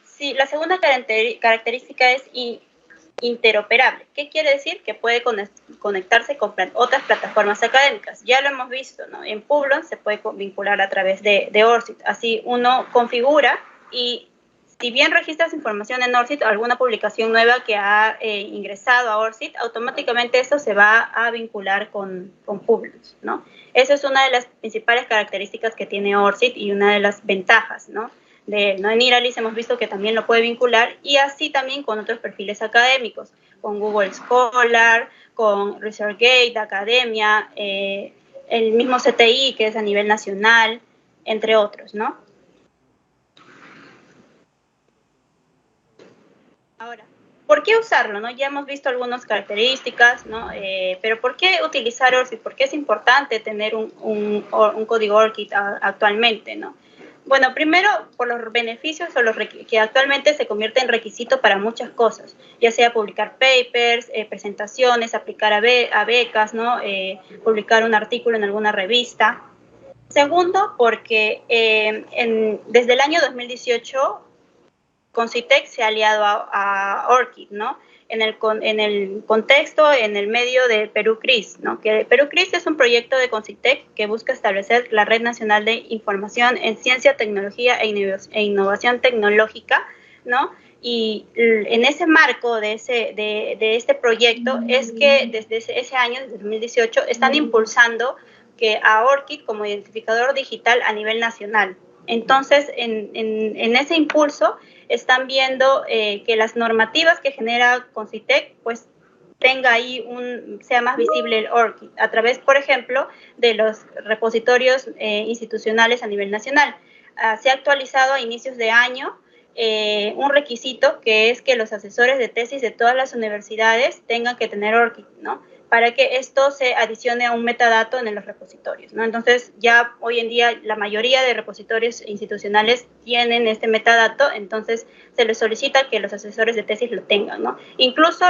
Sí, la segunda característica es interoperable. ¿Qué quiere decir? Que puede conectarse con otras plataformas académicas. Ya lo hemos visto, ¿no? En Publon se puede vincular a través de ORCID. Así uno configura y si bien registras información en ORCID, alguna publicación nueva que ha ingresado a ORCID, automáticamente eso se va a vincular con Publon, ¿no? Esa es una de las principales características que tiene ORCID y una de las ventajas, ¿no? En Iralice hemos visto que también lo puede vincular y así también con otros perfiles académicos, con Google Scholar, con ResearchGate, Academia, el mismo CTI que es a nivel nacional, entre otros, ¿no? Ahora, ¿por qué usarlo, no? Ya hemos visto algunas características, ¿no? Pero ¿por qué utilizar ORCID? ¿Por qué es importante tener un código ORCID actualmente, no? Bueno, primero, por los beneficios que actualmente se convierte en requisito para muchas cosas, ya sea publicar papers, presentaciones, aplicar a becas, ¿no? Publicar un artículo en alguna revista. Segundo, porque desde el año 2018 Concitec se ha aliado a ORCID, ¿no? En el contexto, en el medio de Perú CRIS, ¿no? Que Perú CRIS es un proyecto de Concitec que busca establecer la Red Nacional de Información en Ciencia, Tecnología e Innovación Tecnológica, ¿no? Y en ese marco de este proyecto es que desde ese año, desde 2018, están impulsando que a ORCID como identificador digital a nivel nacional. Entonces, en ese impulso, están viendo que las normativas que genera Concitec, pues tenga ahí sea más visible el ORCID, a través, por ejemplo, de los repositorios institucionales a nivel nacional. Se ha actualizado a inicios de año un requisito que es que los asesores de tesis de todas las universidades tengan que tener ORCID, ¿no? Para que esto se adicione a un metadato en los repositorios, ¿no? Entonces, ya hoy en día la mayoría de repositorios institucionales tienen este metadato, entonces se les solicita que los asesores de tesis lo tengan, ¿no? Incluso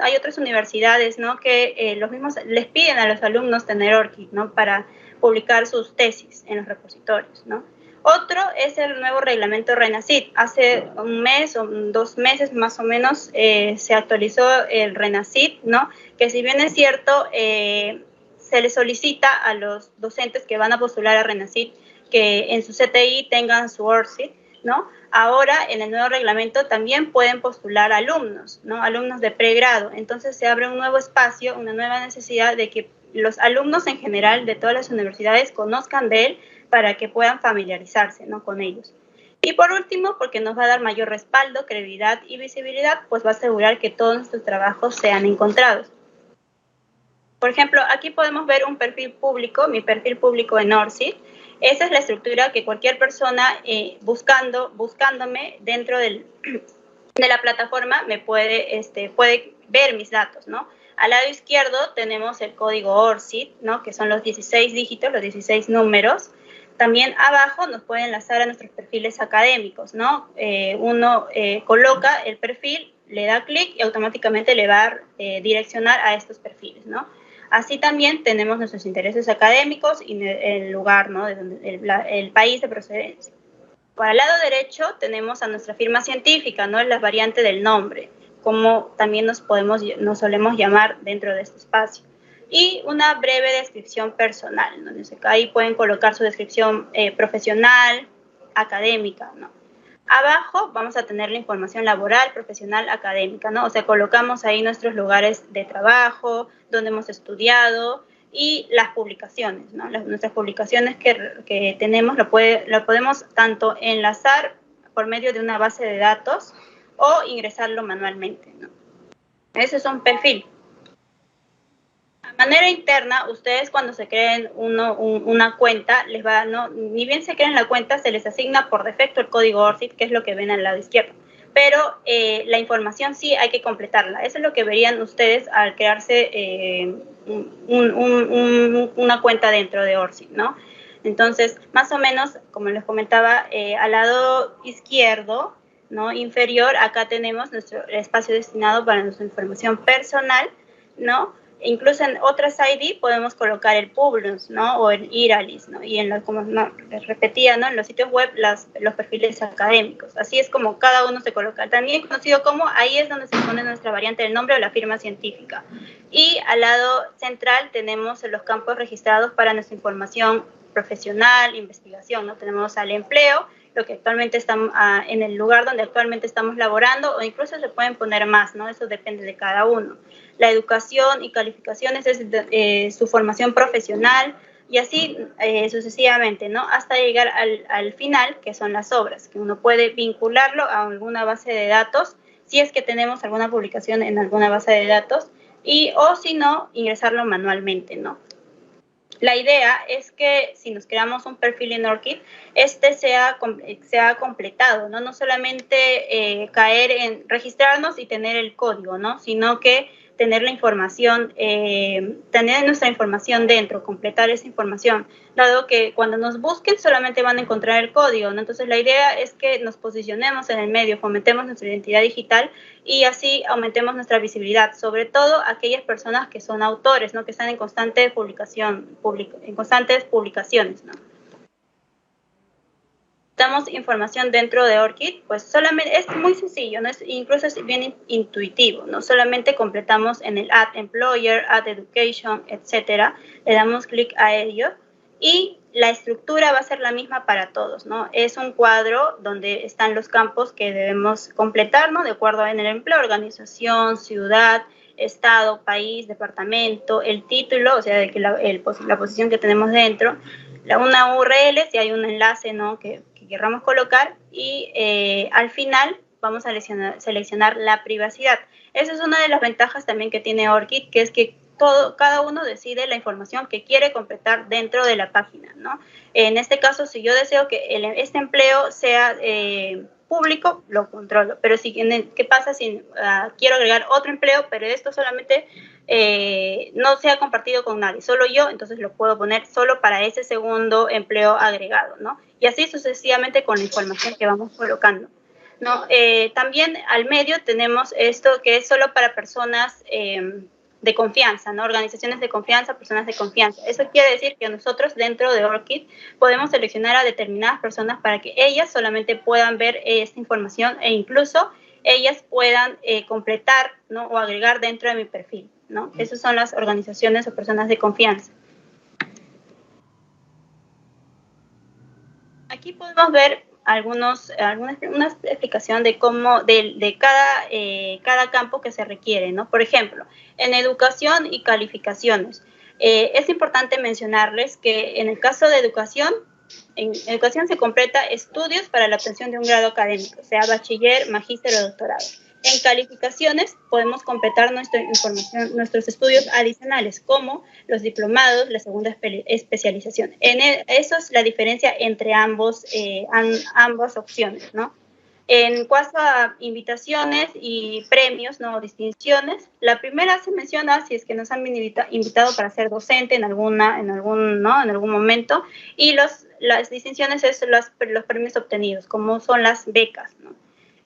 hay otras universidades, ¿no? Que los mismos les piden a los alumnos tener ORCID, ¿no? Para publicar sus tesis en los repositorios, ¿no? Otro es el nuevo reglamento RENACID. Hace un mes o 2 meses más o menos se actualizó el RENACID, ¿no? Que si bien es cierto, se le solicita a los docentes que van a postular a RENACID que en su CTI tengan su ORCID, ¿no? Ahora, en el nuevo reglamento también pueden postular alumnos, ¿no? Alumnos de pregrado. Entonces se abre un nuevo espacio, una nueva necesidad de que los alumnos en general de todas las universidades conozcan de él para que puedan familiarizarse, ¿no? Con ellos. Y por último, porque nos va a dar mayor respaldo, credibilidad y visibilidad, pues va a asegurar que todos nuestros trabajos sean encontrados. Por ejemplo, aquí podemos ver un perfil público, mi perfil público en ORCID. Esa es la estructura que cualquier persona buscándome dentro de la plataforma me puede ver mis datos, ¿no? Al lado izquierdo tenemos el código ORCID, ¿no? Que son los 16 dígitos, los 16 números. También abajo nos puede enlazar a nuestros perfiles académicos, ¿no? Uno coloca el perfil, le da clic y automáticamente le va a direccionar a estos perfiles, ¿no? Así también tenemos nuestros intereses académicos y el lugar, ¿no? El país de procedencia. Para el lado derecho tenemos a nuestra firma científica, ¿no? La variante del nombre, como también nos solemos llamar dentro de este espacio. Y una breve descripción personal, ¿no? Entonces, ahí pueden colocar su descripción profesional, académica, ¿no? Abajo vamos a tener la información laboral, profesional, académica, ¿no? O sea, colocamos ahí nuestros lugares de trabajo, donde hemos estudiado y las publicaciones, ¿no? Nuestras publicaciones que tenemos lo podemos tanto enlazar por medio de una base de datos o ingresarlo manualmente, ¿no? Ese es un perfil. De manera interna, ustedes cuando se creen una cuenta, ni bien se creen la cuenta, se les asigna por defecto el código ORCID, que es lo que ven al lado izquierdo. Pero la información sí hay que completarla. Eso es lo que verían ustedes al crearse una cuenta dentro de ORCID, ¿no? Entonces, más o menos, como les comentaba, al lado izquierdo, ¿no? Inferior, acá tenemos nuestro espacio destinado para nuestra información personal, ¿no? Incluso en otras ID podemos colocar el Publius, ¿no? O el Iralis, ¿no? Y como les repetía, ¿no? En los sitios web los perfiles académicos. Así es como cada uno se coloca. También conocido como, ahí es donde se pone nuestra variante del nombre o la firma científica. Y al lado central tenemos los campos registrados para nuestra información profesional, investigación, ¿no? Tenemos al empleo, lo que actualmente estamos en el lugar donde actualmente estamos laborando, o incluso se pueden poner más, ¿no? Eso depende de cada uno. La educación y calificaciones es su formación profesional, y así sucesivamente, ¿no? Hasta llegar al final, que son las obras, que uno puede vincularlo a alguna base de datos, si es que tenemos alguna publicación en alguna base de datos, o si no, ingresarlo manualmente, ¿no? La idea es que si nos creamos un perfil en ORCID, este sea completado, ¿no? No solamente caer en registrarnos y tener el código, ¿no? Sino que tener la información, tener nuestra información dentro, completar esa información, dado que cuando nos busquen solamente van a encontrar el código, ¿no? Entonces la idea es que nos posicionemos en el medio, fomentemos nuestra identidad digital y así aumentemos nuestra visibilidad, sobre todo aquellas personas que son autores, ¿no? Que están en constante publicación, en constantes publicaciones, ¿no? Damos información dentro de ORCID, pues solamente es muy sencillo, ¿no? Incluso es bien intuitivo, ¿no? Solamente completamos en el Add Employer, Add Education, etcétera, le damos clic a ello y la estructura va a ser la misma para todos, ¿no? Es un cuadro donde están los campos que debemos completar, ¿no? De acuerdo en el empleo, organización, ciudad, estado, país, departamento, el título, o sea, de que la posición que tenemos dentro, una URL, si hay un enlace, ¿no? que querramos colocar, y al final vamos a seleccionar la privacidad. Esa es una de las ventajas también que tiene ORCID, que es que cada uno decide la información que quiere completar dentro de la página, ¿no? En este caso, si yo deseo que este empleo sea público, lo controlo, pero ¿qué pasa si quiero agregar otro empleo, pero esto solamente no sea compartido con nadie, solo yo, entonces lo puedo poner solo para ese segundo empleo agregado, ¿no? Y así sucesivamente con la información que vamos colocando, ¿no? También al medio tenemos esto que es solo para personas de confianza, ¿no? Organizaciones de confianza, personas de confianza. Eso quiere decir que nosotros dentro de ORCID podemos seleccionar a determinadas personas para que ellas solamente puedan ver esta información e incluso ellas puedan completar, ¿no? O agregar dentro de mi perfil, ¿no? Esas son las organizaciones o personas de confianza. Aquí podemos ver una explicación de cómo, de cada campo que se requiere, ¿no? Por ejemplo, en educación y calificaciones. Es importante mencionarles que en el caso de educación, en educación se completa estudios para la obtención de un grado académico, sea bachiller, magíster o doctorado. En calificaciones podemos completar nuestros estudios adicionales, como los diplomados, la segunda especialización. Eso es la diferencia entre ambas opciones, ¿no? En cuanto a invitaciones y premios, ¿no? Distinciones, la primera se menciona si es que nos han invitado para ser docente en algún momento, y las distinciones es los premios obtenidos, como son las becas, ¿no?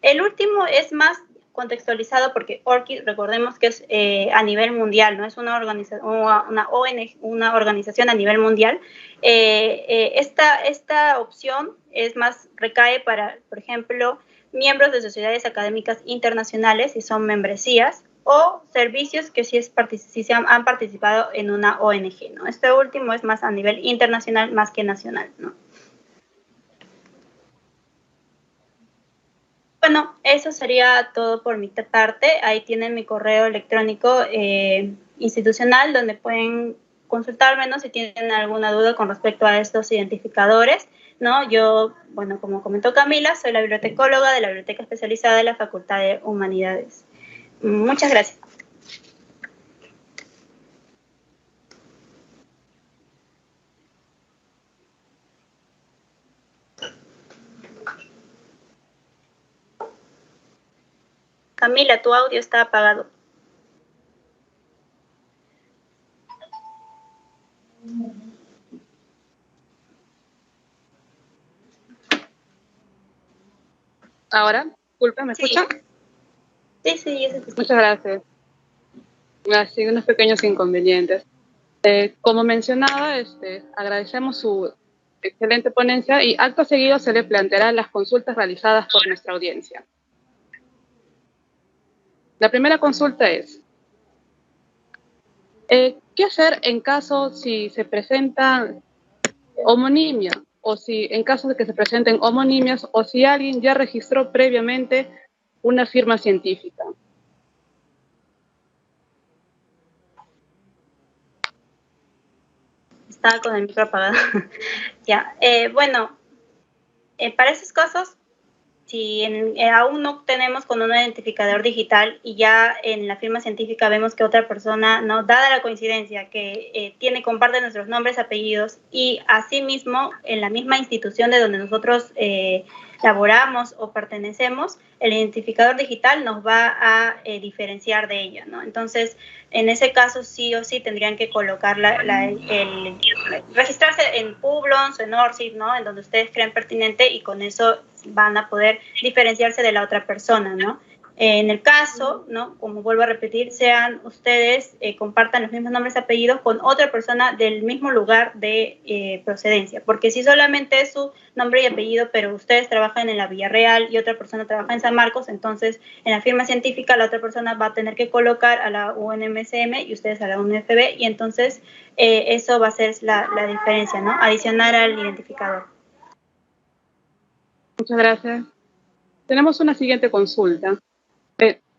El último es más contextualizado porque ORCID, recordemos que es a nivel mundial, ¿no? Es una ONG, una organización a nivel mundial. Esta opción es más, recae para, por ejemplo, miembros de sociedades académicas internacionales, si son membresías, o servicios que sí han participado en una ONG, ¿no? Este último es más a nivel internacional más que nacional, ¿no? Bueno, eso sería todo por mi parte. Ahí tienen mi correo electrónico institucional, donde pueden consultarme, ¿no? Si tienen alguna duda con respecto a estos identificadores, ¿no? Yo, bueno, como comentó Camila, soy la bibliotecóloga de la Biblioteca Especializada de la Facultad de Humanidades. Muchas gracias. Camila, tu audio está apagado. Ahora, disculpa, ¿me escuchan? Sí, sí, yo sé que sí. Muchas gracias. Así, unos pequeños inconvenientes. Como mencionaba, agradecemos su excelente ponencia y acto seguido se le plantearán las consultas realizadas por nuestra audiencia. La primera consulta es, ¿qué hacer en caso si se presenta homonimia o si en caso de que se presenten homonimias o si alguien ya registró previamente una firma científica? Estaba con el micro apagado. Ya, bueno, para esos casos, si aún no tenemos con un identificador digital y ya en la firma científica vemos que otra persona, no, dada la coincidencia que comparte nuestros nombres, apellidos y asimismo en la misma institución de donde nosotros laboramos o pertenecemos, el identificador digital nos va a diferenciar de ella, ¿no? Entonces, en ese caso sí o sí tendrían que colocar registrarse en Publons, en ORCID, ¿no? En donde ustedes creen pertinente y con eso van a poder diferenciarse de la otra persona, ¿no? En el caso, ¿no? Como vuelvo a repetir, sean ustedes, compartan los mismos nombres y apellidos con otra persona del mismo lugar de procedencia, porque si solamente es su nombre y apellido, pero ustedes trabajan en la Villarreal y otra persona trabaja en San Marcos, entonces en la firma científica la otra persona va a tener que colocar a la UNMSM y ustedes a la UNFB y entonces eso va a ser la diferencia, ¿no? Adicionar al identificador. Muchas gracias. Tenemos una siguiente consulta.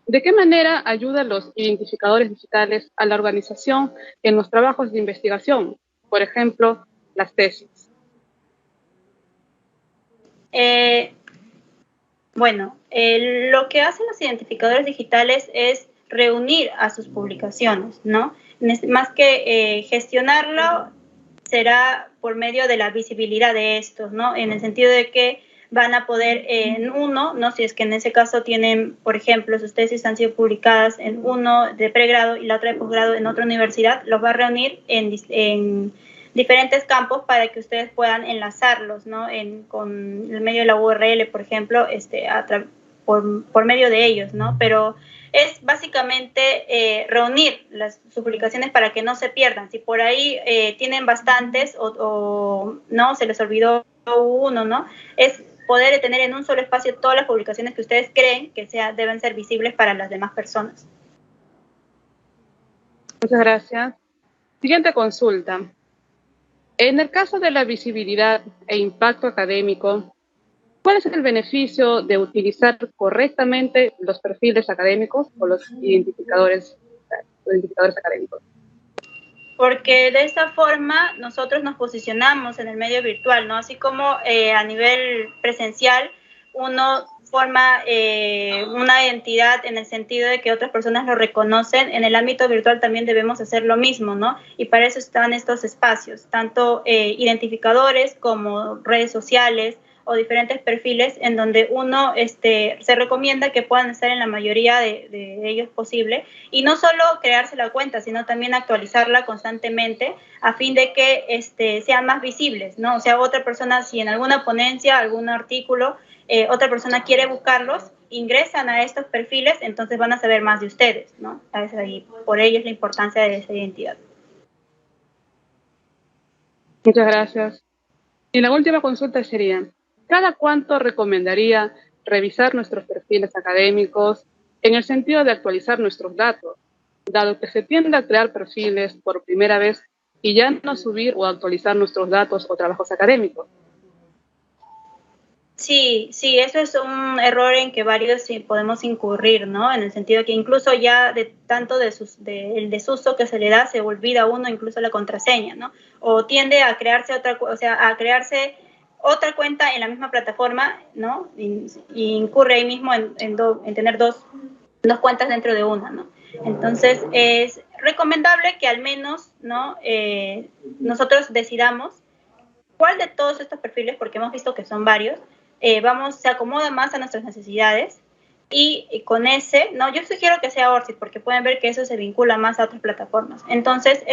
¿De qué manera ayudan los identificadores digitales a la organización en los trabajos de investigación? Por ejemplo, las tesis. Bueno, lo que hacen los identificadores digitales es reunir a sus publicaciones, ¿no? Más que gestionarlo, será por medio de la visibilidad de estos, ¿no? En el sentido de que van a poder en uno, ¿no? Si es que en ese caso tienen, por ejemplo, sus tesis han sido publicadas en uno de pregrado y la otra de posgrado en otra universidad, los va a reunir en diferentes campos para que ustedes puedan enlazarlos, ¿no? Con el medio de la URL, por ejemplo, por medio de ellos, ¿no? Pero es básicamente reunir sus publicaciones para que no se pierdan. Si por ahí tienen bastantes o no, se les olvidó uno, ¿no? Es poder tener en un solo espacio todas las publicaciones que ustedes creen que deben ser visibles para las demás personas. Muchas gracias. Siguiente consulta. En el caso de la visibilidad e impacto académico, ¿cuál es el beneficio de utilizar correctamente los perfiles académicos o los identificadores académicos? Porque de esta forma nosotros nos posicionamos en el medio virtual, ¿no? Así como a nivel presencial uno forma una identidad en el sentido de que otras personas lo reconocen, en el ámbito virtual también debemos hacer lo mismo, ¿no? Y para eso están estos espacios, tanto identificadores como redes sociales o diferentes perfiles en donde uno se recomienda que puedan estar en la mayoría de ellos posible y no solo crearse la cuenta, sino también actualizarla constantemente a fin de que sean más visibles, ¿no? O sea, otra persona, si en alguna ponencia, algún artículo, otra persona quiere buscarlos, ingresan a estos perfiles, entonces van a saber más de ustedes, ¿no? Y por ello es la importancia de esa identidad. Muchas gracias. Y la última consulta sería, ¿cada cuánto recomendaría revisar nuestros perfiles académicos en el sentido de actualizar nuestros datos, dado que se tiende a crear perfiles por primera vez y ya no subir o actualizar nuestros datos o trabajos académicos? Sí, sí, eso es un error en que varios sí podemos incurrir, ¿no? En el sentido que incluso ya de tanto el desuso que se le da, se olvida uno incluso la contraseña, ¿no? O tiende a crearse otra cuenta en la misma plataforma, ¿no? Y incurre ahí mismo en tener dos cuentas dentro de una, ¿no? Entonces, es recomendable que al menos, ¿no? Nosotros decidamos cuál de todos estos perfiles, porque hemos visto que son varios, se acomoda más a nuestras necesidades y con ese, no, yo sugiero que sea ORCID porque pueden ver que eso se vincula más a otras plataformas. Entonces,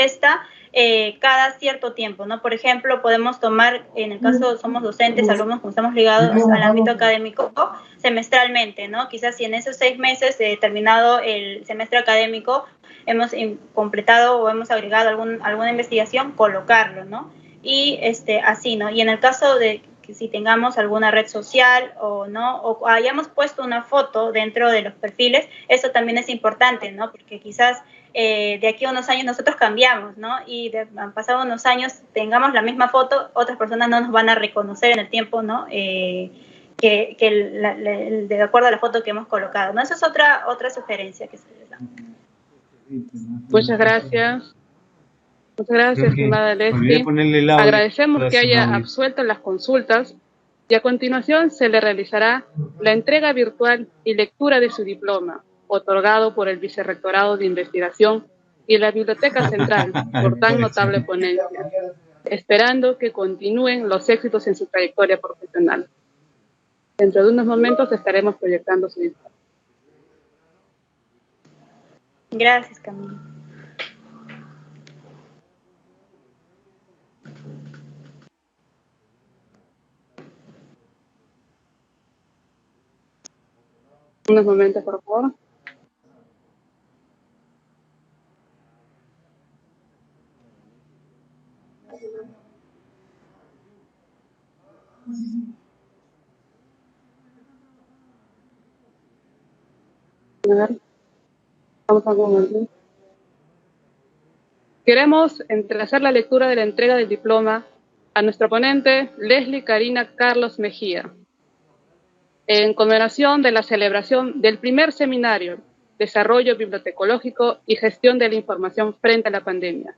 cada cierto tiempo, ¿no? Por ejemplo, podemos tomar, en el caso somos docentes, alumnos como estamos ligados al ámbito académico, semestralmente, ¿no? Quizás si en esos 6 meses terminado el semestre académico hemos completado o hemos agregado alguna investigación, colocarlo, ¿no? Y así, ¿no? Y en el caso de que si tengamos alguna red social o no, o hayamos puesto una foto dentro de los perfiles, eso también es importante, ¿no? Porque quizás de aquí a unos años nosotros cambiamos, ¿no? Y han pasado unos años, tengamos la misma foto, otras personas no nos van a reconocer en el tiempo, ¿no? De acuerdo a la foto que hemos colocado, ¿no? Esa es otra sugerencia que se les da. Muchas gracias. Muchas gracias, estimada Leslie. Agradecemos que haya absuelto las consultas y a continuación se le realizará la entrega virtual y lectura de su diploma, otorgado por el Vicerrectorado de Investigación y la Biblioteca Central por tan notable ponencia, esperando que continúen los éxitos en su trayectoria profesional. Dentro de unos momentos estaremos proyectando su diploma. Gracias, Camila. Unos momentos, por favor. A ver, vamos a ver. Queremos hacer la lectura de la entrega del diploma a nuestra ponente Leslie Karina Carlos Mejía, en conmemoración de la celebración del primer seminario Desarrollo Bibliotecológico y Gestión de la Información frente a la pandemia.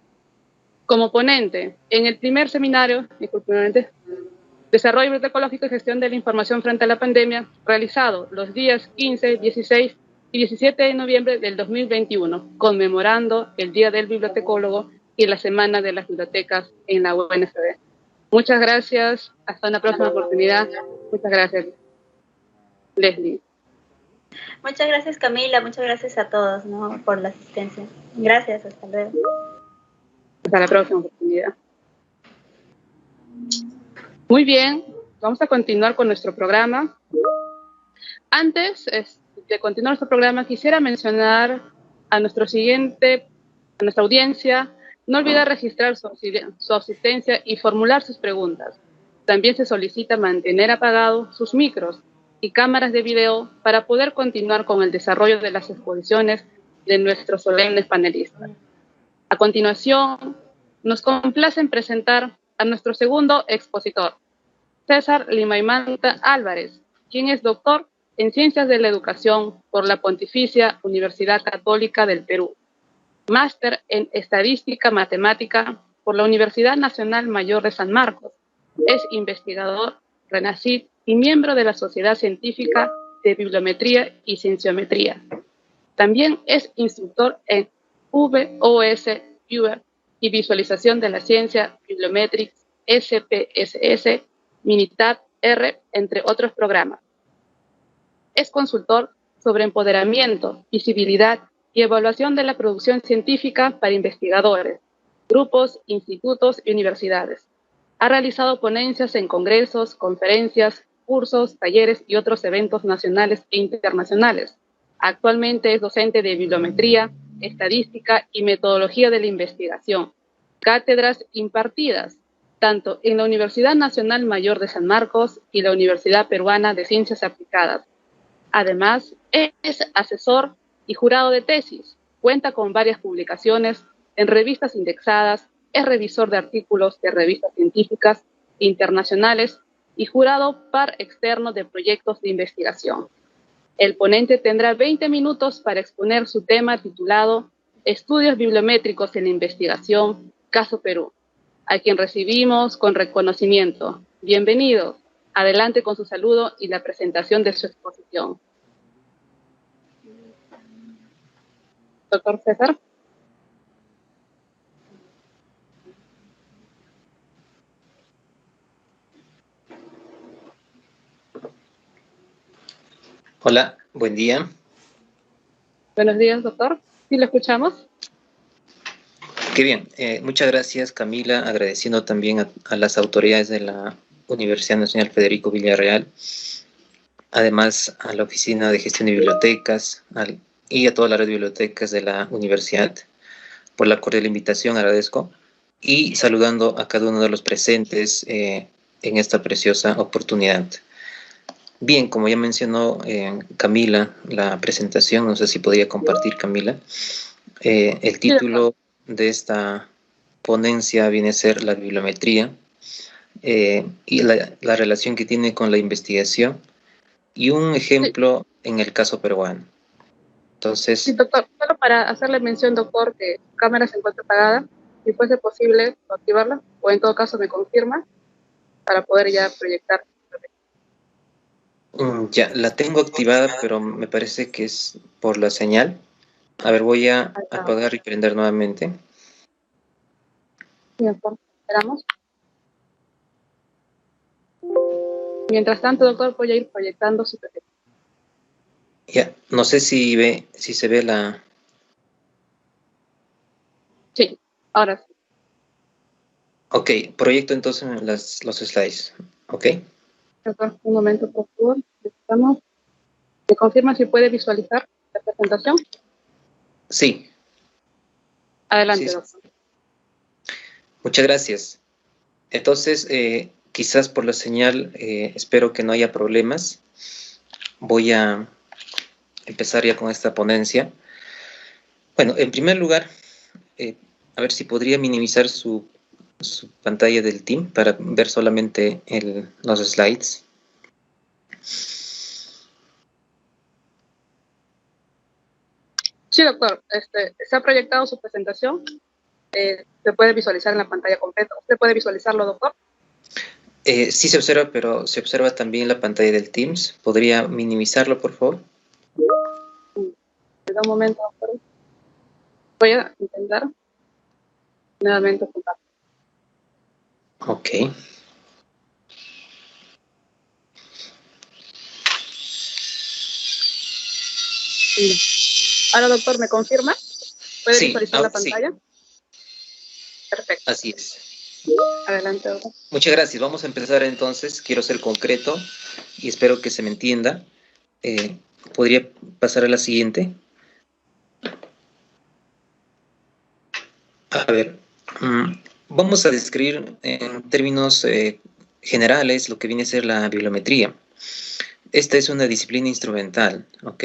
Como ponente, en el primer seminario, Desarrollo Bibliotecológico y Gestión de la Información frente a la pandemia, realizado los días 15, 16 y 17 de noviembre del 2021, conmemorando el Día del Bibliotecólogo y la Semana de las Bibliotecas en la UNFB. Muchas gracias, hasta una próxima oportunidad. Muchas gracias, Leslie. Muchas gracias, Camila, muchas gracias a todos, ¿no? Por la asistencia. Gracias, hasta luego. Hasta la próxima oportunidad. Muy bien, vamos a continuar con nuestro programa. Antes de continuar nuestro programa, quisiera mencionar a nuestra audiencia, no olvidar registrar su asistencia y formular sus preguntas. También se solicita mantener apagados sus micros y cámaras de video para poder continuar con el desarrollo de las exposiciones de nuestros solemnes panelistas. A continuación, nos complace en presentar a nuestro segundo expositor, César Limaymanta Álvarez, quien es doctor en Ciencias de la Educación por la Pontificia Universidad Católica del Perú, máster en Estadística Matemática por la Universidad Nacional Mayor de San Marcos. Es investigador RENACYT y miembro de la Sociedad Científica de Bibliometría y Cienciometría. También es instructor en VOS, Viewer y Visualización de la Ciencia, Bibliometrics, SPSS, Minitab R, entre otros programas. Es consultor sobre empoderamiento, visibilidad y evaluación de la producción científica para investigadores, grupos, institutos y universidades. Ha realizado ponencias en congresos, conferencias, cursos, talleres y otros eventos nacionales e internacionales. Actualmente es docente de bibliometría, estadística y metodología de la investigación. Cátedras impartidas tanto en la Universidad Nacional Mayor de San Marcos y la Universidad Peruana de Ciencias Aplicadas. Además, es asesor y jurado de tesis, cuenta con varias publicaciones en revistas indexadas, es revisor de artículos de revistas científicas internacionales y jurado par externo de proyectos de investigación. El ponente tendrá 20 minutos para exponer su tema titulado Estudios bibliométricos en la investigación, Caso Perú, a quien recibimos con reconocimiento. Bienvenido. Adelante con su saludo y la presentación de su exposición. Doctor César. Hola, buen día. Buenos días, doctor. ¿Sí lo escuchamos? Qué bien. Muchas gracias, Camila, agradeciendo también a las autoridades de la Universidad Nacional Federico Villarreal, además a la Oficina de Gestión de Bibliotecas y a toda la red de bibliotecas de la universidad por la cordial invitación, agradezco, y saludando a cada uno de los presentes en esta preciosa oportunidad. Bien, como ya mencionó Camila, la presentación, no sé si podría compartir, Camila, el Sí, doctor. título de esta ponencia viene a ser la bibliometría y la relación que tiene con la investigación y un Sí, ejemplo en el caso peruano. sí, Entonces, doctor. Solo para hacerle mención, doctor, que su cámara se encuentra apagada. Si fuese posible, activarla, o en todo caso me confirma, para poder ya proyectar. ya la tengo activada, pero me parece que es por la señal. A ver, voy a Ahí está. apagar y prender nuevamente. Sí, doctor. Esperamos. Mientras tanto, doctor, voy a ir proyectando su PPT. Ya, no sé si se ve la... Sí, ahora sí. Ok, proyecto entonces los slides. Ok, Doctor, un momento, por favor. Estamos. ¿Me confirma si puede visualizar la presentación? sí, sí, Adelante, sí. doctor. Muchas gracias. Entonces, quizás por la señal, espero que no haya problemas. Voy a empezar ya con esta ponencia. Bueno, en primer lugar, eh, a ver si podría minimizar su pantalla del Team para ver solamente los slides. Sí, doctor. Se ha proyectado su presentación. Se puede visualizar en la pantalla completa. ¿Usted puede visualizarlo, doctor? Sí se observa, pero se observa también la pantalla del Teams. ¿Podría minimizarlo, por favor? Me da un momento, doctor. Voy a intentar nuevamente compartir. Ok. Ahora, doctor, ¿me confirma? ¿Puede Sí, visualizar la sí, pantalla? Perfecto. así es. Adelante, doctor. Muchas gracias. Vamos a empezar entonces. Quiero ser concreto y espero que se me entienda. Eh, ¿Podría pasar a la siguiente? A ver, vamos a describir en términos generales lo que viene a ser la bibliometría. Esta es una disciplina instrumental, ¿ok?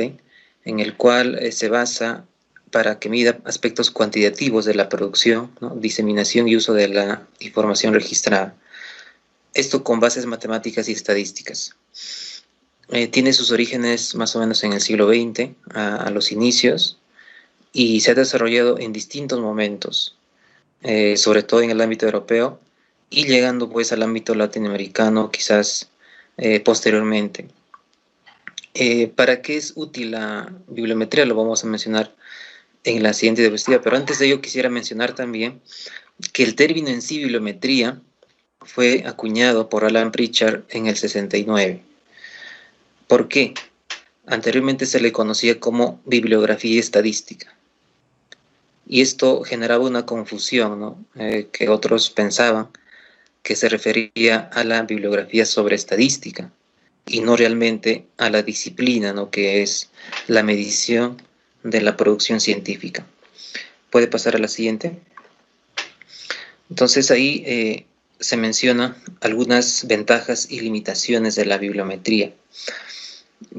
En el cual se basa para que mida aspectos cuantitativos de la producción, ¿no? Diseminación y uso de la información registrada. Esto con bases matemáticas y estadísticas. Tiene sus orígenes más o menos en el siglo XX, a los inicios, y se ha desarrollado en distintos momentos, sobre todo en el ámbito europeo, y llegando pues al ámbito latinoamericano quizás posteriormente. ¿Para qué es útil la bibliometría? Lo vamos a mencionar en la siguiente diapositiva, pero antes de ello quisiera mencionar también que el término en sí, bibliometría, fue acuñado por Alan Pritchard en el 69. ¿Por qué? Anteriormente se le conocía como bibliografía estadística. Y esto generaba una confusión, ¿no? Que otros pensaban que se refería a la bibliografía sobre estadística y no realmente a la disciplina, ¿no? Que es la medición de la producción científica. ¿Puede pasar a la siguiente? Entonces ahí se menciona algunas ventajas y limitaciones de la bibliometría.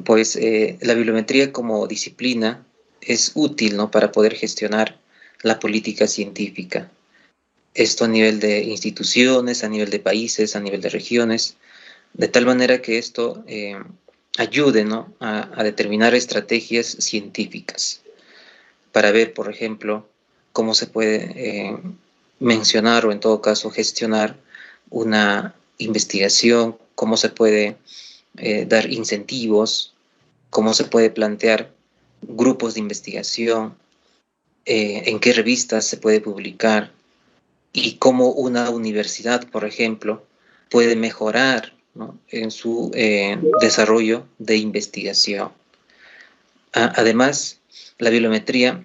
Pues la bibliometría como disciplina es útil, ¿no? Para poder gestionar la política científica. Esto a nivel de instituciones, a nivel de países, a nivel de regiones, de tal manera que esto ayude, ¿no? a determinar estrategias científicas para ver, por ejemplo, cómo se puede mencionar o en todo caso gestionar una investigación, cómo se puede dar incentivos, cómo se puede plantear grupos de investigación, en qué revistas se puede publicar y cómo una universidad, por ejemplo, puede mejorar, ¿no? en su desarrollo de investigación. Además, la bibliometría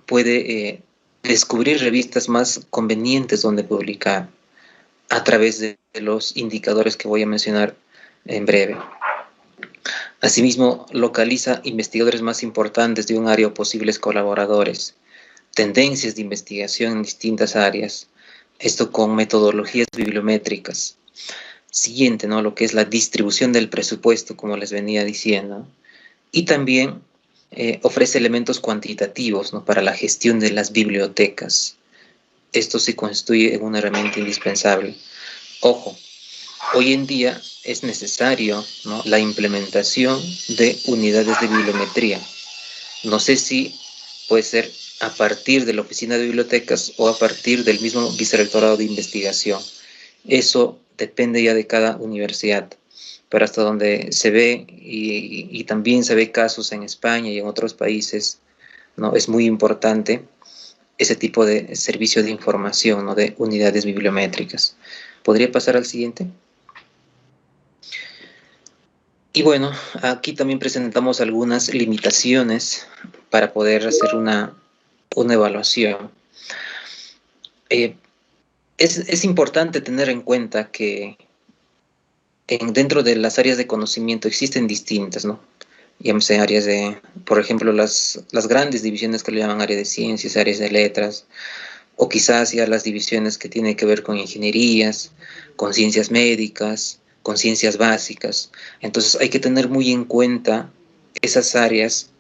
puede descubrir revistas más convenientes donde publicar a través de los indicadores que voy a mencionar en breve. Asimismo, localiza investigadores más importantes de un área o posibles colaboradores, tendencias de investigación en distintas áreas, esto con metodologías bibliométricas. Siguiente, ¿no? Lo que es la distribución del presupuesto, como les venía diciendo, y también ofrece elementos cuantitativos, ¿no? Para la gestión de las bibliotecas. Esto se constituye en una herramienta indispensable. Ojo, hoy en día es necesario, ¿no? La implementación de unidades de bibliometría. No sé si puede ser a partir de la Oficina de Bibliotecas o a partir del mismo Vicerrectorado de Investigación. Eso depende ya de cada universidad, pero hasta donde se ve, y también se ve casos en España y en otros países, ¿no? Es muy importante ese tipo de servicio de información, ¿no? De unidades bibliométricas. ¿Podría pasar al siguiente? Y bueno, aquí también presentamos algunas limitaciones para poder hacer una evaluación. Es importante tener en cuenta que dentro de las áreas de conocimiento existen distintas, ¿no? Llámese áreas de, por ejemplo, las grandes divisiones que le llaman área de ciencias, áreas de letras, o quizás ya las divisiones que tienen que ver con ingenierías, con ciencias médicas, con ciencias básicas. Entonces hay que tener muy en cuenta esas áreas,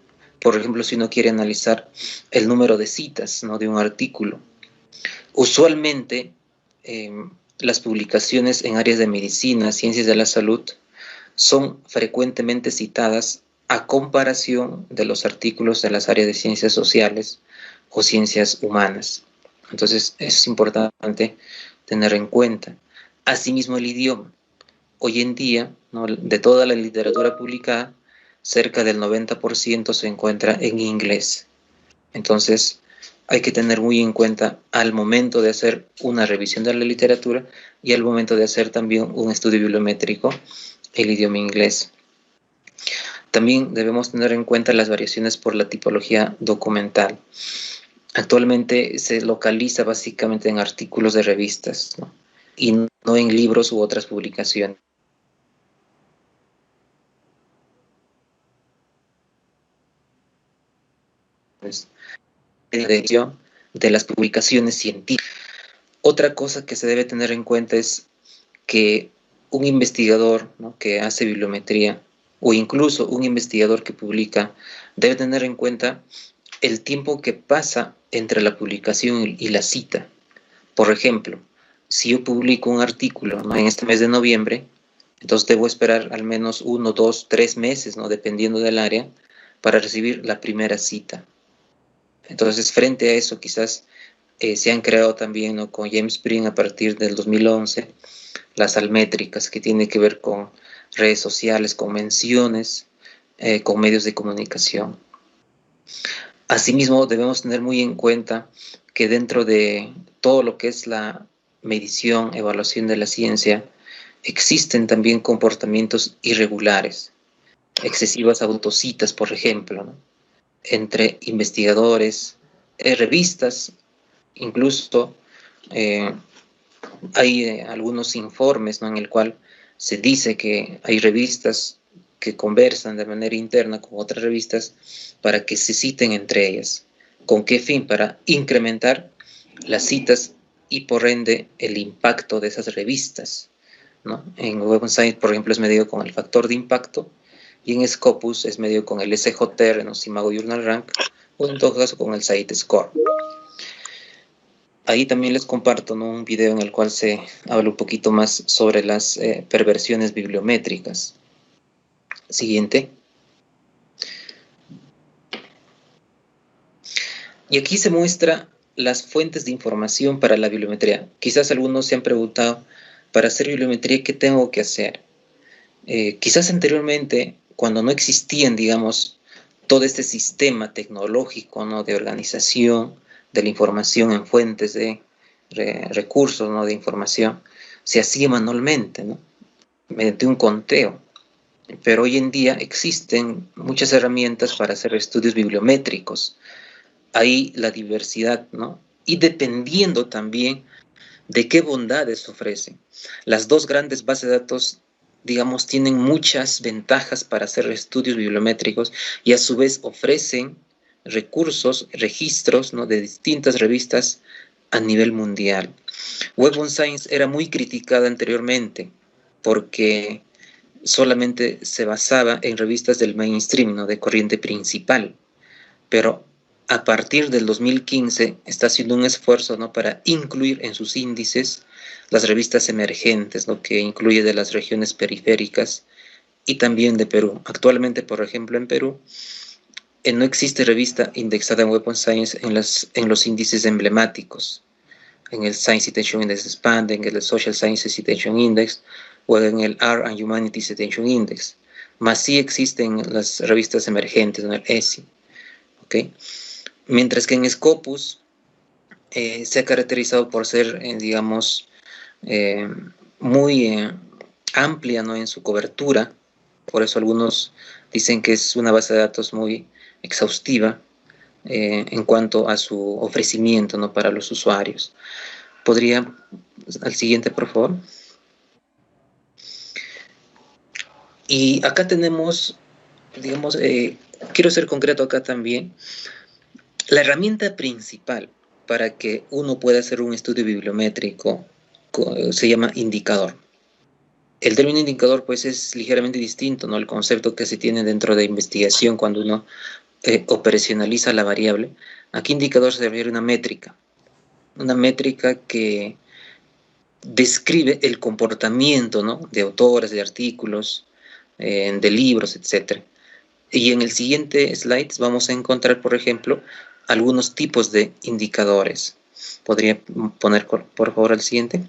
por ejemplo, si uno quiere analizar el número de citas, ¿no? De un artículo. Usualmente, las publicaciones en áreas de medicina, ciencias de la salud, son frecuentemente citadas a comparación de los artículos de las áreas de ciencias sociales o ciencias humanas. Entonces, es importante tener en cuenta. Asimismo, el idioma. Hoy en día, ¿no? De toda la literatura publicada, cerca del 90% se encuentra en inglés. Entonces, hay que tener muy en cuenta al momento de hacer una revisión de la literatura y al momento de hacer también un estudio bibliométrico el idioma inglés. También debemos tener en cuenta las variaciones por la tipología documental. Actualmente se localiza básicamente en artículos de revistas, ¿no? Y no en libros u otras publicaciones. De las publicaciones científicas. Otra cosa que se debe tener en cuenta es que un investigador, ¿no? Que hace bibliometría, o incluso un investigador que publica, debe tener en cuenta el tiempo que pasa entre la publicación y la cita. Por ejemplo, si yo publico un artículo, ¿no? En este mes de noviembre, entonces debo esperar al menos 1, 2, 3 meses, ¿no? Dependiendo del área, para recibir la primera cita. Entonces, frente a eso, quizás se han creado también, ¿no? Con James Spring a partir del 2011, las almétricas, que tienen que ver con redes sociales, con menciones, con medios de comunicación. Asimismo, debemos tener muy en cuenta que dentro de todo lo que es la medición, evaluación de la ciencia, existen también comportamientos irregulares, excesivas autocitas, por ejemplo, ¿no? Entre investigadores, revistas, incluso hay algunos informes, ¿no? En el cual se dice que hay revistas que conversan de manera interna con otras revistas para que se citen entre ellas. ¿Con qué fin? Para incrementar las citas y por ende el impacto de esas revistas, ¿no? En Web of Science, por ejemplo, es medido con el factor de impacto, y en Scopus es medido con el SJR, ¿no? Simago Journal Rank, o en todo caso con el Site Score. Ahí también les comparto, ¿no? Un video en el cual se habla un poquito más sobre las perversiones bibliométricas. Siguiente. Y aquí se muestra las fuentes de información para la bibliometría. Quizás algunos se han preguntado, para hacer bibliometría, ¿qué tengo que hacer? Quizás anteriormente, cuando no existían, digamos, todo este sistema tecnológico, ¿no? De organización de la información en fuentes de recursos, ¿no? De información, se hacía manualmente, ¿no? Mediante un conteo. pero hoy en día existen muchas herramientas para hacer estudios bibliométricos. Ahí la diversidad, ¿no? Y dependiendo también de qué bondades ofrecen. Las dos grandes bases de datos, digamos, tienen muchas ventajas para hacer estudios bibliométricos y a su vez ofrecen recursos, registros, ¿no?, de distintas revistas a nivel mundial. Web of Science era muy criticada anteriormente porque solamente se basaba en revistas del mainstream, ¿no?, de corriente principal, pero a partir del 2015 está haciendo un esfuerzo, ¿no?, para incluir en sus índices las revistas emergentes, ¿no?, que incluye de las regiones periféricas y también de Perú. Actualmente, por ejemplo, en Perú, no existe revista indexada en Web of Science en los índices emblemáticos, en el Science Citation Index Expand, en el Social Sciences Citation Index o en el Art and Humanities Citation Index. Más sí existen las revistas emergentes, en el ESI. ¿Okay? Mientras que en Scopus se ha caracterizado por ser, digamos, muy amplia, ¿no?, en su cobertura. Por eso algunos dicen que es una base de datos muy exhaustiva en cuanto a su ofrecimiento, ¿no?, para los usuarios. ¿Podría, al siguiente, por favor? Y acá tenemos, digamos, quiero ser concreto acá también. La herramienta principal para que uno pueda hacer un estudio bibliométrico se llama indicador. El término indicador, pues, es ligeramente distinto, ¿no?, el concepto que se tiene dentro de investigación cuando uno operacionaliza la variable. Aquí indicador se refiere a una métrica que describe el comportamiento, ¿no?, de autores, de artículos, de libros, etc. Y en el siguiente slide vamos a encontrar, por ejemplo, algunos tipos de indicadores. ¿Podría poner, por favor, el siguiente?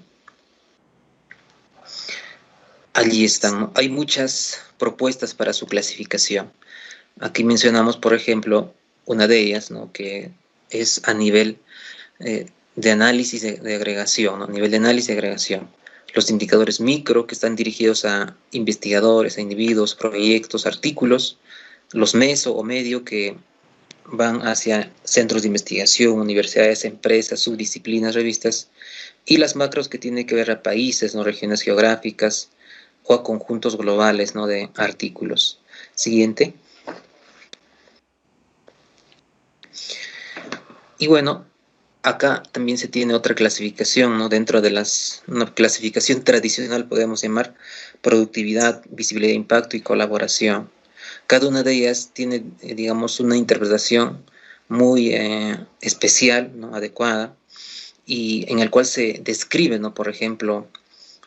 Allí están, ¿no? Hay muchas propuestas para su clasificación. Aquí mencionamos, por ejemplo, una de ellas, ¿no?, que es a nivel de análisis de agregación, ¿no?, a nivel de análisis de agregación. Los indicadores micro, que están dirigidos a investigadores, a individuos, proyectos, artículos. Los meso o medio, que van hacia centros de investigación, universidades, empresas, subdisciplinas, revistas. Y las macros, que tienen que ver a países, ¿no?, regiones geográficas o a conjuntos globales, ¿no?, de artículos. Siguiente. Y bueno, acá también se tiene otra clasificación, ¿no?, dentro de una clasificación tradicional, podemos llamar productividad, visibilidad, impacto y colaboración. Cada una de ellas tiene, digamos, una interpretación muy especial, ¿no?, adecuada, y en el cual se describe, ¿no?, por ejemplo,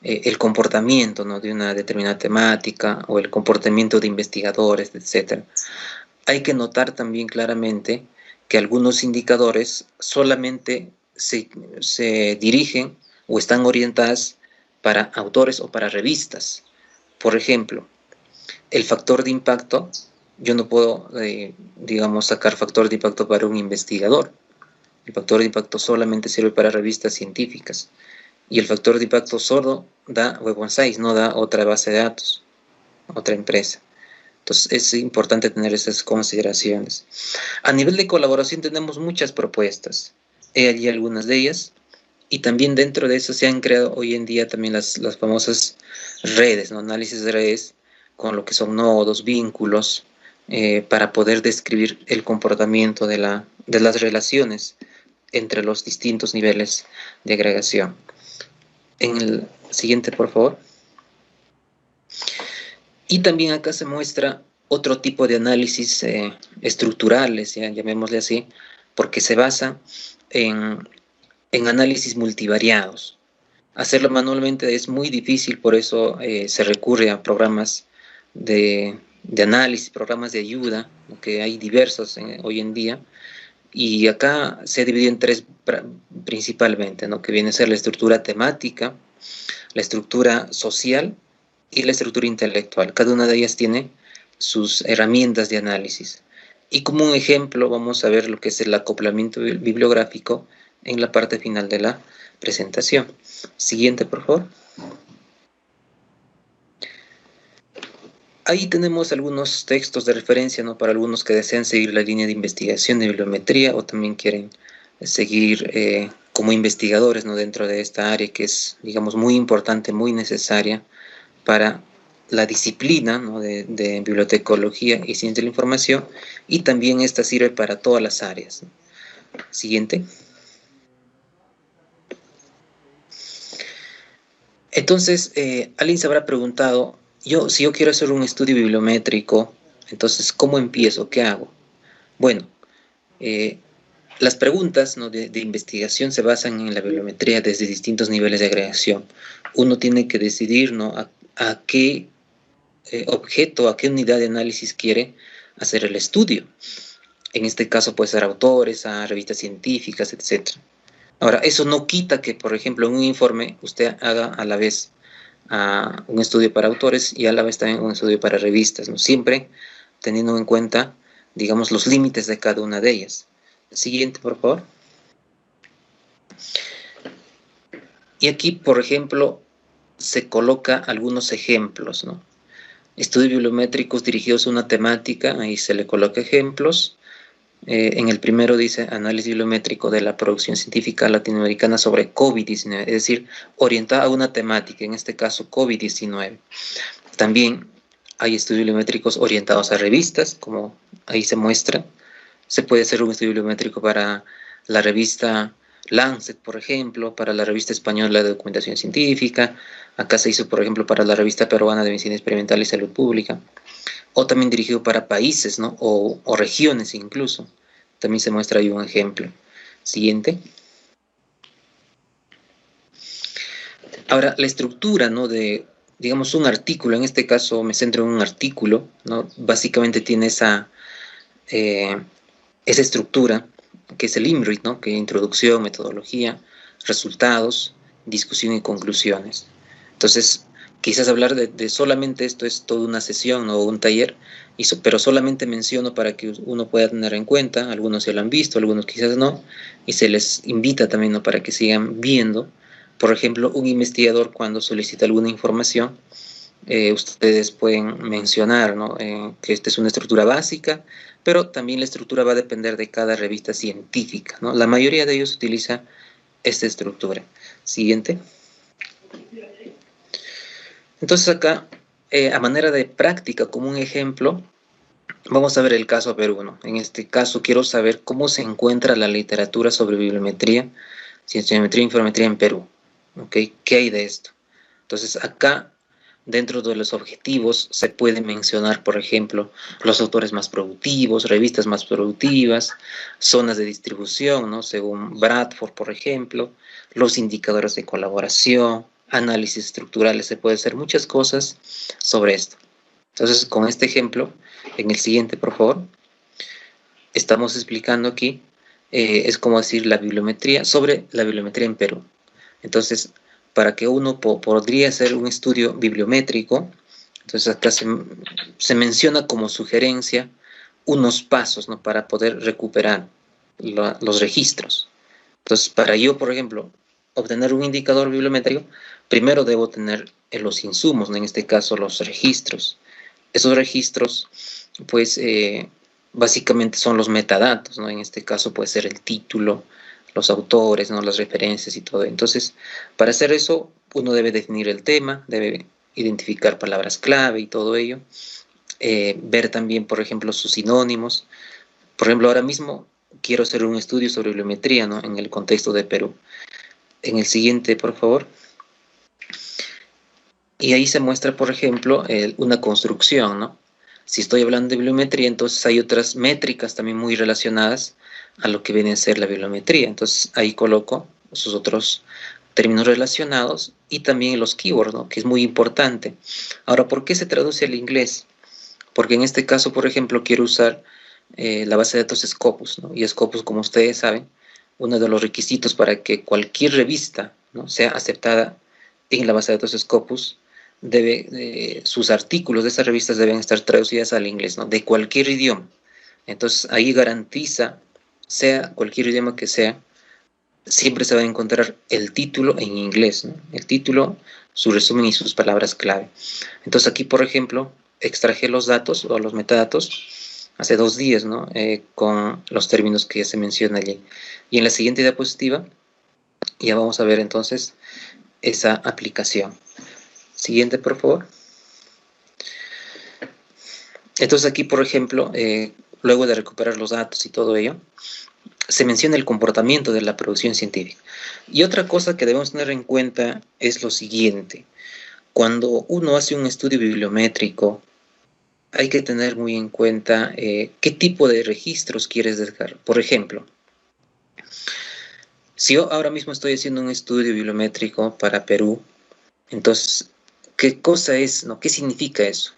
el comportamiento, ¿no?, de una determinada temática o el comportamiento de investigadores, etc. Hay que notar también claramente que algunos indicadores solamente se dirigen o están orientadas para autores o para revistas. Por ejemplo, el factor de impacto, yo no puedo, digamos, sacar factor de impacto para un investigador. El factor de impacto solamente sirve para revistas científicas. Y el factor de impacto solo da Web of Science, no da otra base de datos, otra empresa. Entonces es importante tener esas consideraciones. A nivel de colaboración tenemos muchas propuestas. He allí algunas de ellas. Y también dentro de eso se han creado hoy en día también las famosas redes, ¿no?, análisis de redes, con lo que son nodos, vínculos, para poder describir el comportamiento de las relaciones entre los distintos niveles de agregación. En el siguiente, por favor. Y también acá se muestra otro tipo de análisis estructurales, ya llamémosle así, porque se basa en análisis multivariados. Hacerlo manualmente es muy difícil, por eso se recurre a programas de análisis, programas de ayuda, que hay diversos hoy en día, y acá se divide en tres principalmente, ¿no?, que viene a ser la estructura temática, la estructura social y la estructura intelectual. Cada una de ellas tiene sus herramientas de análisis. Y como un ejemplo vamos a ver lo que es el acoplamiento bibliográfico en la parte final de la presentación. Siguiente, por favor. ahí tenemos algunos textos de referencia, ¿no? Para algunos que desean seguir la línea de investigación de bibliometría o también quieren seguir como investigadores, ¿no? Dentro de esta área que es, digamos, muy importante, muy necesaria para la disciplina, ¿no? de bibliotecología y ciencia de la información, y también esta sirve para todas las áreas, ¿no? Siguiente. Entonces, alguien se habrá preguntado, si yo quiero hacer un estudio bibliométrico, entonces, ¿cómo empiezo? ¿Qué hago? Bueno, las preguntas, ¿no? de investigación se basan en la bibliometría desde distintos niveles de agregación. Uno tiene que decidir, ¿no? a qué objeto, a qué unidad de análisis quiere hacer el estudio. En este caso puede ser autores, a revistas científicas, etc. Ahora, eso no quita que, por ejemplo, en un informe usted haga a la vez un estudio para autores y a la vez también un estudio para revistas, ¿no? Siempre teniendo en cuenta, digamos, los límites de cada una de ellas. Siguiente, por favor. Y aquí, por ejemplo, se coloca algunos ejemplos, ¿no? Estudios bibliométricos dirigidos a una temática, ahí se le coloca ejemplos. En el primero dice análisis bibliométrico de la producción científica latinoamericana sobre COVID-19, es decir, orientada a una temática, en este caso COVID-19. También hay estudios bibliométricos orientados a revistas, como ahí se muestra. Se puede hacer un estudio bibliométrico para la revista Lancet, por ejemplo, para la revista española de documentación científica. Acá se hizo, por ejemplo, para la revista peruana de medicina experimental y salud pública. O también dirigido para países, ¿no? o regiones incluso. También se muestra ahí un ejemplo. Siguiente. Ahora, la estructura, ¿no? de, digamos, un artículo, en este caso me centro en un artículo, ¿no? Básicamente tiene esa estructura, que es el IMRIT, ¿no? Que es introducción, metodología, resultados, discusión y conclusiones. Entonces, quizás hablar de solamente esto es toda una sesión, ¿no? O un taller, pero solamente menciono para que uno pueda tener en cuenta. Algunos ya lo han visto, algunos quizás no, y se les invita también, ¿no? Para que sigan viendo. Por ejemplo, un investigador cuando solicita alguna información, ustedes pueden mencionar, ¿no? Que esta es una estructura básica, pero también la estructura va a depender de cada revista científica, ¿no? La mayoría de ellos utiliza esta estructura. Siguiente. Entonces acá, a manera de práctica, como un ejemplo, vamos a ver el caso Perú, ¿no? En este caso quiero saber cómo se encuentra la literatura sobre bibliometría, cienciometría e informática en Perú. ¿Okay? ¿Qué hay de esto? Entonces acá, dentro de los objetivos, se puede mencionar, por ejemplo, los autores más productivos, revistas más productivas, zonas de distribución, ¿no? Según Bradford, por ejemplo, los indicadores de colaboración, análisis estructurales, se puede hacer muchas cosas sobre esto. Entonces, con este ejemplo, en el siguiente, por favor, estamos explicando aquí, es como decir la bibliometría, sobre la bibliometría en Perú. Entonces, para que uno podría hacer un estudio bibliométrico, entonces acá se menciona como sugerencia unos pasos, ¿no? Para poder recuperar los registros. Entonces, para yo, por ejemplo, obtener un indicador bibliométrico, primero debo tener los insumos, ¿no? En este caso los registros. Esos registros, pues, básicamente son los metadatos, ¿no? En este caso puede ser el título, los autores, ¿no? Las referencias y todo. Entonces, para hacer eso, uno debe definir el tema, debe identificar palabras clave y todo ello, ver también, por ejemplo, sus sinónimos. Por ejemplo, ahora mismo quiero hacer un estudio sobre bibliometría, ¿no? En el contexto de Perú. En el siguiente, por favor. Y ahí se muestra, por ejemplo, una construcción, ¿no? Si estoy hablando de bibliometría, entonces hay otras métricas también muy relacionadas a lo que viene a ser la bibliometría. Entonces ahí coloco sus otros términos relacionados y también los keywords, ¿no? Que es muy importante. Ahora, ¿por qué se traduce al inglés? Porque en este caso, por ejemplo, quiero usar la base de datos Scopus, ¿no? Y Scopus, como ustedes saben, uno de los requisitos para que cualquier revista, ¿no? sea aceptada en la base de datos Scopus, sus artículos de esas revistas deben estar traducidas al inglés, ¿no? De cualquier idioma. Entonces ahí garantiza, sea cualquier idioma que sea, siempre se va a encontrar el título en inglés, ¿no? El título, su resumen y sus palabras clave. Entonces aquí, por ejemplo, extraje los datos o los metadatos hace 2 días, ¿no? Con los términos que se menciona allí. Y en la siguiente diapositiva ya vamos a ver entonces esa aplicación. Siguiente, por favor. Entonces aquí, por ejemplo, luego de recuperar los datos y todo ello, se menciona el comportamiento de la producción científica. Y otra cosa que debemos tener en cuenta es lo siguiente. Cuando uno hace un estudio bibliométrico, hay que tener muy en cuenta qué tipo de registros quieres dejar. Por ejemplo, si yo ahora mismo estoy haciendo un estudio bibliométrico para Perú, entonces, ¿qué cosa es, no? ¿Qué significa eso?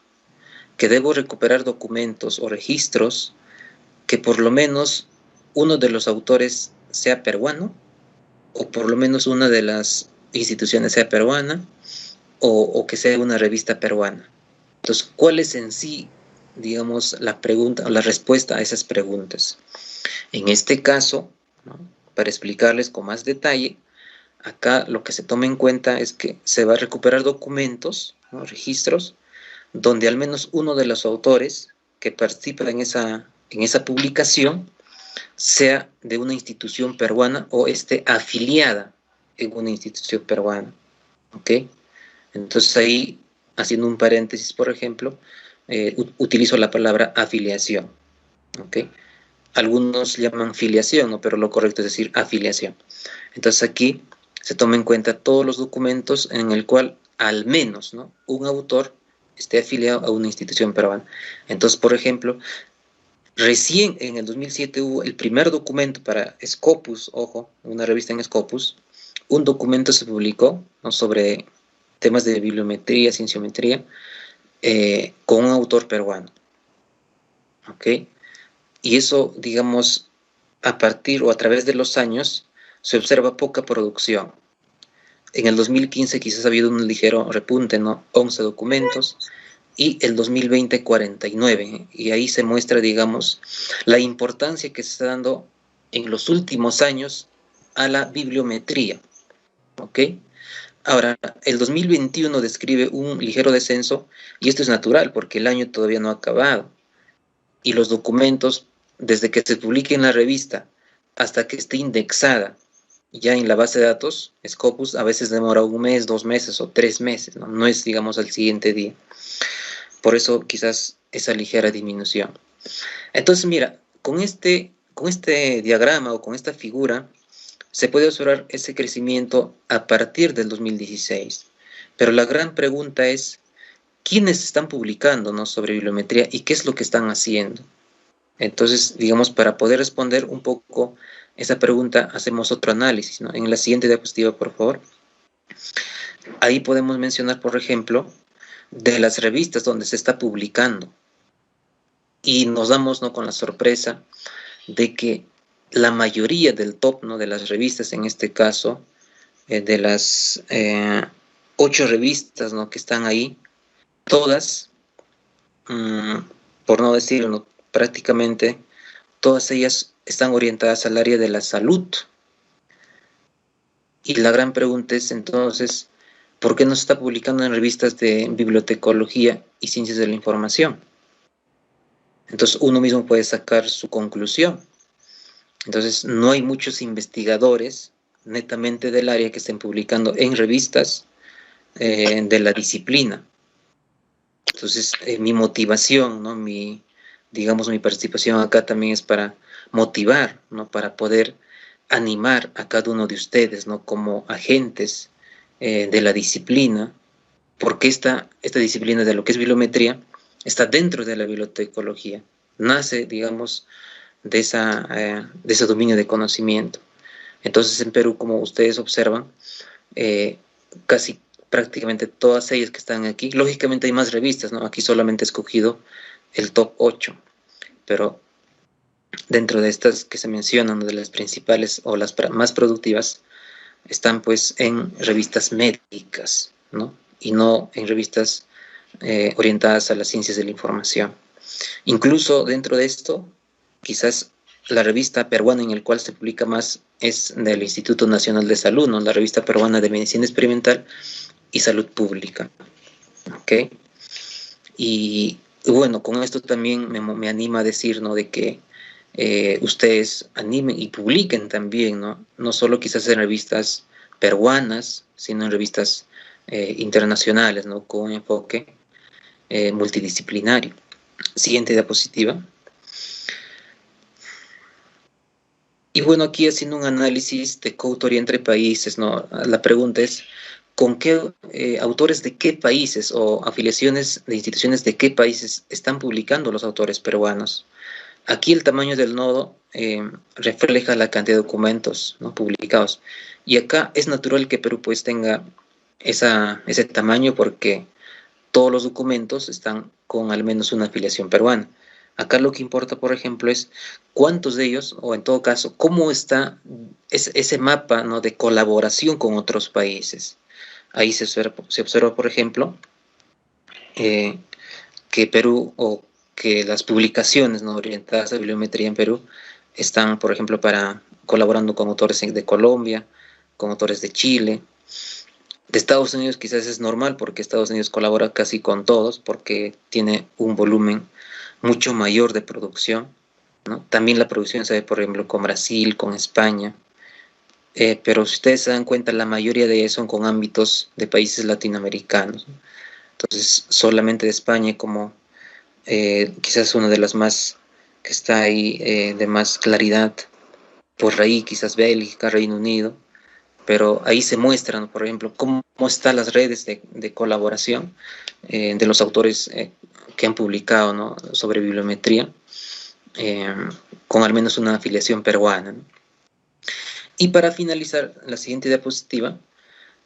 Que debo recuperar documentos o registros que por lo menos uno de los autores sea peruano, o por lo menos una de las instituciones sea peruana, o que sea una revista peruana. Entonces, ¿cuál es en sí, digamos, la pregunta o la respuesta a esas preguntas? En este caso, ¿no? Para explicarles con más detalle, acá lo que se toma en cuenta es que se va a recuperar documentos, ¿no? Registros, donde al menos uno de los autores que participa en esa publicación sea de una institución peruana o esté afiliada en una institución peruana. ¿Ok? Entonces ahí, haciendo un paréntesis, por ejemplo, utilizo la palabra afiliación. ¿Ok? Algunos llaman filiación, ¿no? Pero lo correcto es decir afiliación. Entonces aquí se toma en cuenta todos los documentos en el cual al menos, ¿no? Un autor esté afiliado a una institución peruana. Entonces, por ejemplo, recién en el 2007 hubo el primer documento para Scopus, ojo, una revista en Scopus, un documento se publicó, ¿no? Sobre temas de bibliometría, cienciometría, con un autor peruano. ¿Ok? Y eso, digamos, a partir o a través de los años, se observa poca producción. En el 2015 quizás ha habido un ligero repunte, ¿no? 11 documentos, y el 2020 49, y ahí se muestra, digamos, la importancia que se está dando en los últimos años a la bibliometría. ¿Ok? Ahora, el 2021 describe un ligero descenso, y esto es natural porque el año todavía no ha acabado, y los documentos, desde que se publique en la revista hasta que esté indexada ya en la base de datos, Scopus, a veces demora 1 mes, 2 meses o 3 meses, ¿no? No es, digamos, al siguiente día. Por eso quizás esa ligera disminución. Entonces, mira, con este diagrama o con esta figura, se puede observar ese crecimiento a partir del 2016. Pero la gran pregunta es, ¿quiénes están publicando, ¿no? Sobre bibliometría y qué es lo que están haciendo? Entonces, digamos, para poder responder un poco esa pregunta, hacemos otro análisis, ¿no? En la siguiente diapositiva, por favor. Ahí podemos mencionar, por ejemplo, de las revistas donde se está publicando. Y nos damos, ¿no? Con la sorpresa de que la mayoría del top, ¿no? De las revistas, en este caso, de las 8 revistas, ¿no? Que están ahí, todas, por no decir, ¿no? Prácticamente todas ellas están orientadas al área de la salud. Y la gran pregunta es entonces, ¿por qué no se está publicando en revistas de bibliotecología y ciencias de la información? Entonces uno mismo puede sacar su conclusión. Entonces no hay muchos investigadores netamente del área que estén publicando en revistas de la disciplina. Entonces mi motivación, ¿no? Digamos, mi participación acá también es para motivar, ¿no? Para poder animar a cada uno de ustedes, ¿no? Como agentes de la disciplina, porque esta disciplina de lo que es bibliometría está dentro de la bibliotecología, nace, digamos, de ese dominio de conocimiento. Entonces en Perú, como ustedes observan, casi prácticamente todas ellas que están aquí, lógicamente hay más revistas, ¿no? Aquí solamente he escogido el top 8, pero dentro de estas que se mencionan, de las principales o las más productivas, están pues en revistas médicas, ¿no? Y no en revistas orientadas a las ciencias de la información. Incluso dentro de esto, quizás la revista peruana en la cual se publica más es del Instituto Nacional de Salud, ¿no? La revista peruana de Medicina Experimental y Salud Pública. ¿Ok? Y bueno, con esto también me anima a decir, ¿no?, de que ustedes animen y publiquen también, ¿no? No solo quizás en revistas peruanas, sino en revistas internacionales, ¿no?, con un enfoque multidisciplinario. Siguiente diapositiva. Y bueno, aquí haciendo un análisis de coautoría entre países, ¿no? La pregunta es, ¿con qué autores de qué países o afiliaciones de instituciones de qué países están publicando los autores peruanos? Aquí el tamaño del nodo refleja la cantidad de documentos, ¿no?, publicados. Y acá es natural que Perú pues tenga ese tamaño porque todos los documentos están con al menos una afiliación peruana. Acá lo que importa, por ejemplo, es cuántos de ellos, o en todo caso, cómo está ese mapa, ¿no?, de colaboración con otros países. Ahí se observa, por ejemplo, que Perú, o que las publicaciones, ¿no?, orientadas a bibliometría en Perú están, por ejemplo, colaborando con autores de Colombia, con autores de Chile. De Estados Unidos quizás es normal porque Estados Unidos colabora casi con todos porque tiene un volumen mucho mayor de producción, ¿no? También la producción se ve, por ejemplo, con Brasil, con España, pero si ustedes se dan cuenta, la mayoría de ellos son con ámbitos de países latinoamericanos, ¿no? Entonces, solamente de España como quizás una de las más que está ahí de más claridad, por ahí quizás Bélgica, Reino Unido, pero ahí se muestran, por ejemplo, cómo están las redes de colaboración de los autores que han publicado, ¿no?, sobre bibliometría, eh, con al menos una afiliación peruana, ¿no? Y para finalizar, la siguiente diapositiva,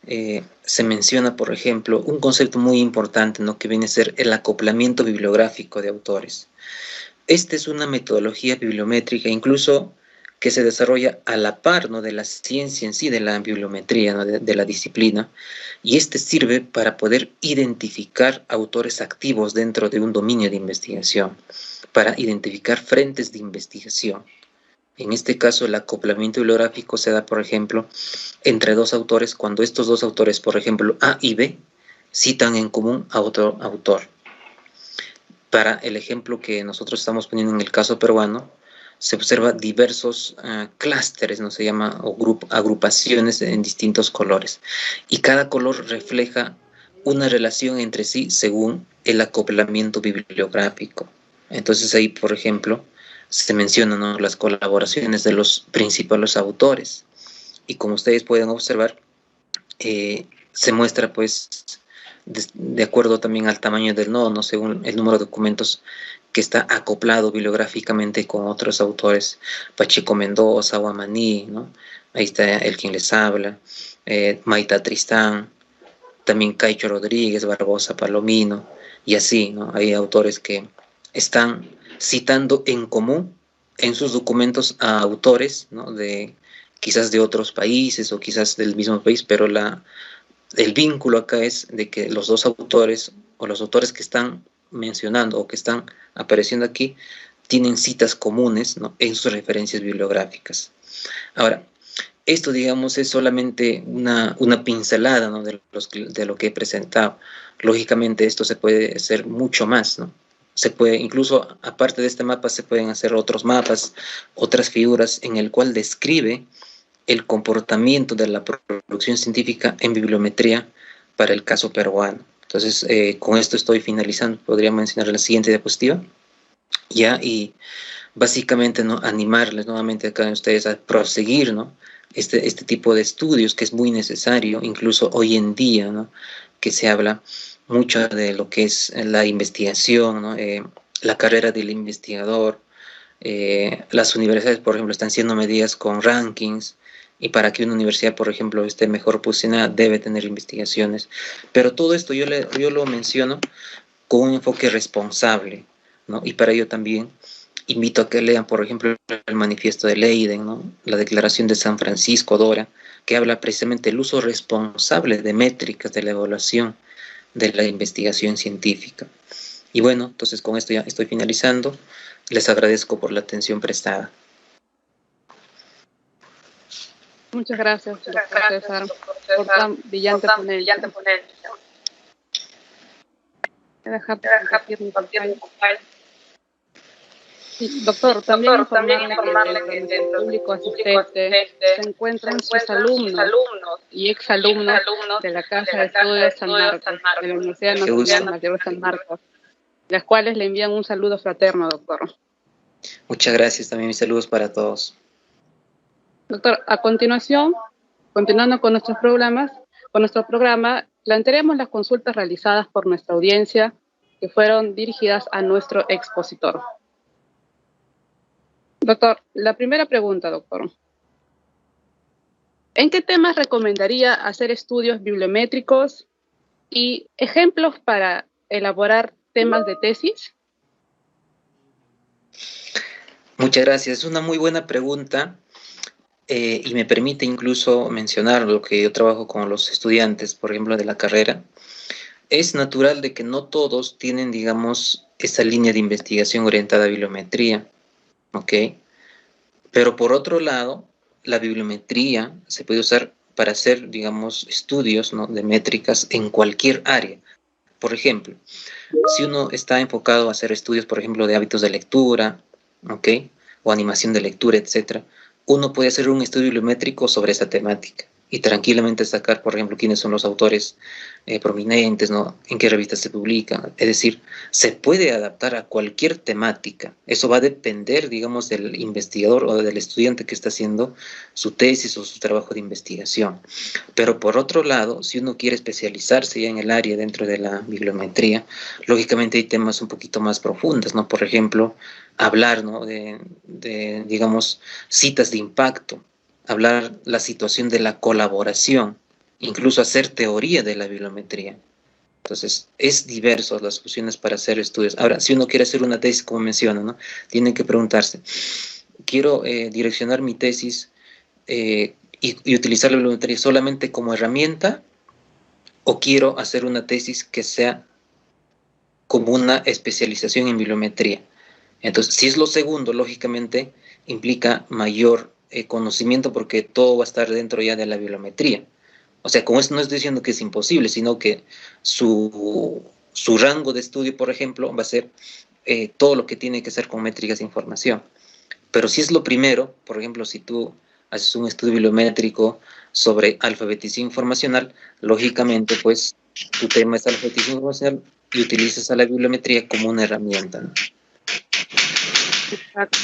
se menciona, por ejemplo, un concepto muy importante, ¿no?, que viene a ser el acoplamiento bibliográfico de autores. Esta es una metodología bibliométrica, incluso que se desarrolla a la par, ¿no?, de la ciencia en sí, de la bibliometría, ¿no?, de la disciplina, y este sirve para poder identificar autores activos dentro de un dominio de investigación, para identificar frentes de investigación. En este caso, el acoplamiento bibliográfico se da, por ejemplo, entre dos autores cuando estos dos autores, por ejemplo, A y B, citan en común a otro autor. Para el ejemplo que nosotros estamos poniendo en el caso peruano, se observa diversos clústeres, ¿no?, se llama, o agrupaciones en distintos colores. Y cada color refleja una relación entre sí según el acoplamiento bibliográfico. Entonces ahí, por ejemplo, se mencionan, ¿no?, las colaboraciones de los principales autores. Y como ustedes pueden observar, se muestra pues de acuerdo también al tamaño del nodo, ¿no?, según el número de documentos que está acoplado bibliográficamente con otros autores, Pacheco Mendoza, Guamaní, ¿no? Ahí está el quien les habla, Maita Tristán, también Caicho Rodríguez, Barbosa Palomino, y así, ¿no? Hay autores que están citando en común en sus documentos a autores, ¿no?, quizás de otros países o quizás del mismo país, pero el vínculo acá es de que los dos autores o los autores que están mencionando o que están apareciendo aquí tienen citas comunes, ¿no?, en sus referencias bibliográficas. Ahora, esto, digamos, es solamente una pincelada, ¿no?, de lo que he presentado. Lógicamente esto se puede hacer mucho más, ¿no? Se puede, incluso aparte de este mapa, se pueden hacer otros mapas, otras figuras en el cual describe el comportamiento de la producción científica en bibliometría para el caso peruano. Entonces, con esto estoy finalizando. Podría mencionar la siguiente diapositiva. Ya, y básicamente, ¿no?, animarles nuevamente a cada uno de ustedes a proseguir, ¿no?, este tipo de estudios que es muy necesario, incluso hoy en día, ¿no?, que se habla mucho de lo que es la investigación, ¿no?, la carrera del investigador. Las universidades, por ejemplo, están siendo medidas con rankings, y para que una universidad, por ejemplo, esté mejor posicionada, debe tener investigaciones. Pero todo esto yo lo menciono con un enfoque responsable, ¿no? Y para ello también invito a que lean, por ejemplo, el manifiesto de Leiden, ¿no?, la Declaración de San Francisco Dora, que habla precisamente del uso responsable de métricas de la evaluación de la investigación científica. Y bueno, entonces con esto ya estoy finalizando. Les agradezco por la atención prestada. Muchas gracias, doctor César, por tan brillante ponencia. Voy a dejar de compartir mi pantalla. Sí, doctor, también informarle que dentro del público asistente se encuentran sus alumnos y exalumnos de la Casa de Estudios San Marcos, de la Universidad Nacional Mayor de San Marcos, las cuales le envían un saludo fraterno, doctor. Muchas gracias, también mis saludos para todos. Doctor, a continuación, continuando con nuestro programa, plantearemos las consultas realizadas por nuestra audiencia que fueron dirigidas a nuestro expositor. Doctor, la primera pregunta, doctor. ¿En qué temas recomendaría hacer estudios bibliométricos y ejemplos para elaborar temas de tesis? Muchas gracias. Es una muy buena pregunta y me permite incluso mencionar lo que yo trabajo con los estudiantes, por ejemplo, de la carrera. Es natural de que no todos tienen, digamos, esa línea de investigación orientada a bibliometría, ¿ok? Pero por otro lado, la bibliometría se puede usar para hacer, digamos, estudios, ¿no?, de métricas en cualquier área. Por ejemplo, si uno está enfocado a hacer estudios, por ejemplo, de hábitos de lectura, ¿ok?, o animación de lectura, etcétera, uno puede hacer un estudio bibliométrico sobre esa temática y tranquilamente sacar, por ejemplo, quiénes son los autores prominentes, ¿no?, en qué revistas se publican. Es decir, se puede adaptar a cualquier temática. Eso va a depender, digamos, del investigador o del estudiante que está haciendo su tesis o su trabajo de investigación. Pero por otro lado, si uno quiere especializarse ya en el área dentro de la bibliometría, lógicamente hay temas un poquito más profundos, ¿no? Por ejemplo, hablar, ¿no?, de, digamos, citas de impacto, hablar la situación de la colaboración, incluso hacer teoría de la bibliometría. Entonces, es diverso las opciones para hacer estudios. Ahora, si uno quiere hacer una tesis, como menciono, ¿no?, tiene que preguntarse, ¿quiero direccionar mi tesis y utilizar la bibliometría solamente como herramienta o quiero hacer una tesis que sea como una especialización en bibliometría? Entonces, si es lo segundo, lógicamente implica mayor conocimiento porque todo va a estar dentro ya de la bibliometría. O sea, con esto no estoy diciendo que es imposible, sino que su rango de estudio, por ejemplo, va a ser todo lo que tiene que hacer con métricas de información. Pero si es lo primero, por ejemplo, si tú haces un estudio bibliométrico sobre alfabetización informacional, lógicamente, pues, tu tema es alfabetización informacional y utilizas a la bibliometría como una herramienta, ¿no? Exacto.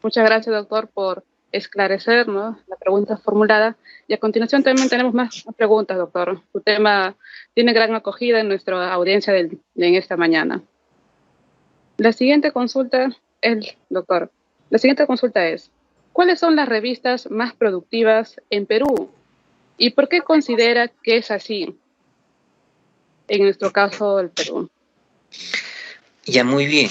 Muchas gracias, doctor, por esclarecernos la pregunta formulada. Y a continuación también tenemos más preguntas, doctor. Su tema tiene gran acogida en nuestra audiencia en esta mañana. La siguiente consulta es, ¿cuáles son las revistas más productivas en Perú? ¿Y por qué considera que es así en nuestro caso del Perú? Ya, muy bien.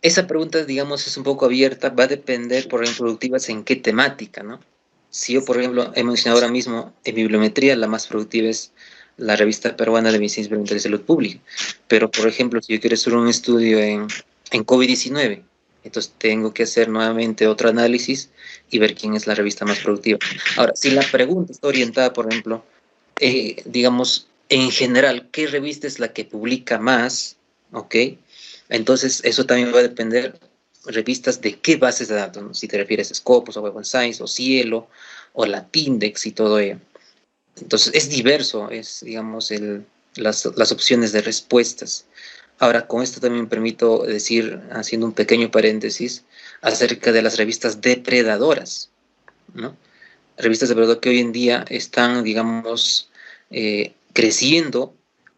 Esa pregunta, digamos, es un poco abierta, va a depender, por ejemplo, productivas en qué temática, ¿no? Si yo, por ejemplo, he mencionado ahora mismo en bibliometría, la más productiva es la revista peruana de Medicina Experimental y Salud Pública. Pero, por ejemplo, si yo quiero hacer un estudio en COVID-19, entonces tengo que hacer nuevamente otro análisis y ver quién es la revista más productiva. Ahora, si la pregunta está orientada, por ejemplo, digamos, en general, ¿qué revista es la que publica más? ¿Ok? Entonces, eso también va a depender, revistas de qué bases de datos, ¿no? Si te refieres a Scopus, o Web of Science, o Cielo, o Latindex y todo ello. Entonces, es diverso, es, digamos, las opciones de respuestas. Ahora, con esto también me permito decir, haciendo un pequeño paréntesis, acerca de las revistas depredadoras, ¿no? Revistas depredadoras que hoy en día están, digamos, creciendo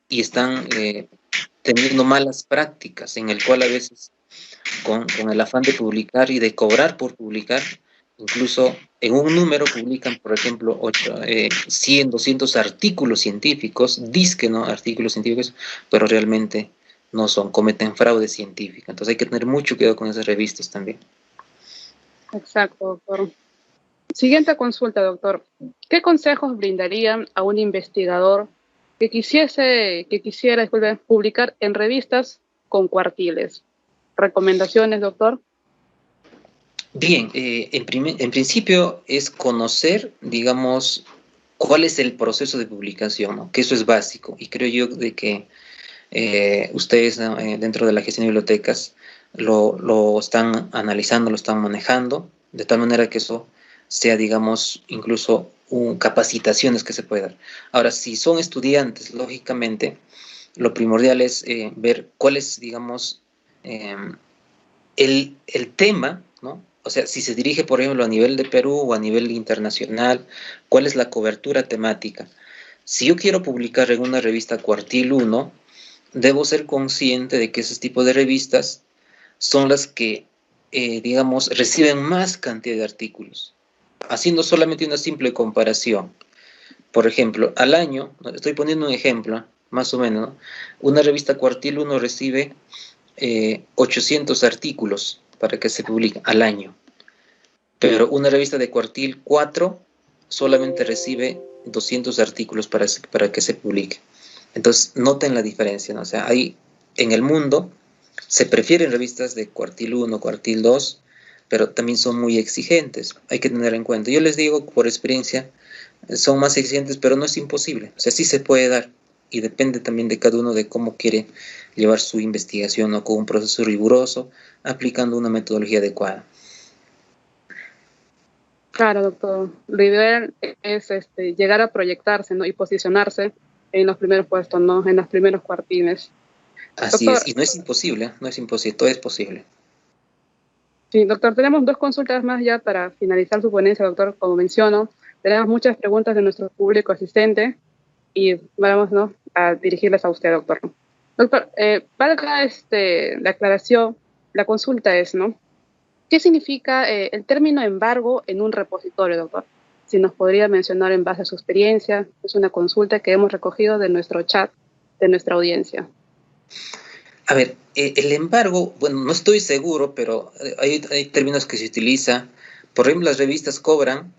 y están teniendo malas prácticas, en el cual a veces con el afán de publicar y de cobrar por publicar, incluso en un número publican, por ejemplo, 100, 200 artículos científicos, dizque, ¿no?, artículos científicos, pero realmente no son, cometen fraude científico. Entonces hay que tener mucho cuidado con esas revistas también. Exacto, doctor. Siguiente consulta, doctor. ¿Qué consejos brindarían a un investigador que quisiera publicar en revistas con cuartiles? ¿Recomendaciones, doctor? Bien, en principio es conocer, digamos, cuál es el proceso de publicación, ¿no? Que eso es básico. Y creo yo de que ustedes dentro de la gestión de bibliotecas lo están analizando, lo están manejando, de tal manera que eso sea, digamos, incluso capacitaciones que se puede dar. Ahora, si son estudiantes, lógicamente, lo primordial es ver cuál es, digamos, el tema, ¿no? O sea, si se dirige, por ejemplo, a nivel de Perú o a nivel internacional, cuál es la cobertura temática. Si yo quiero publicar en una revista Cuartil 1, debo ser consciente de que ese tipo de revistas son las que, digamos, reciben más cantidad de artículos. Haciendo solamente una simple comparación. Por ejemplo, al año, estoy poniendo un ejemplo, más o menos, ¿no? Una revista Cuartil 1 recibe 800 artículos para que se publique al año. Pero una revista de Cuartil 4 solamente recibe 200 artículos para que se publique. Entonces, noten la diferencia, ¿no? O sea, hay en el mundo se prefieren revistas de Cuartil 1, Cuartil 2, pero también son muy exigentes. Hay que tener en cuenta. Yo les digo por experiencia, son más exigentes, pero no es imposible. O sea, sí se puede dar y depende también de cada uno de cómo quiere llevar su investigación, ¿no? Con un proceso riguroso, aplicando una metodología adecuada. Claro, doctor. Lo ideal es llegar a proyectarse, ¿no? Y posicionarse en los primeros puestos, ¿no? En los primeros cuartines. Así Doctor, es, y no es imposible, no es imposible, todo es posible. sí, doctor, tenemos 2 consultas más ya para finalizar su ponencia, doctor. Como menciono, tenemos muchas preguntas de nuestro público asistente y vamos, ¿no? A dirigirlas a usted, doctor. Doctor, valga la aclaración, la consulta es, ¿no? ¿Qué significa el término embargo en un repositorio, doctor? Si nos podría mencionar en base a su experiencia, es una consulta que hemos recogido de nuestro chat, de nuestra audiencia. A ver, el embargo, bueno, no estoy seguro, pero hay términos que se utilizan. Por ejemplo, las revistas cobran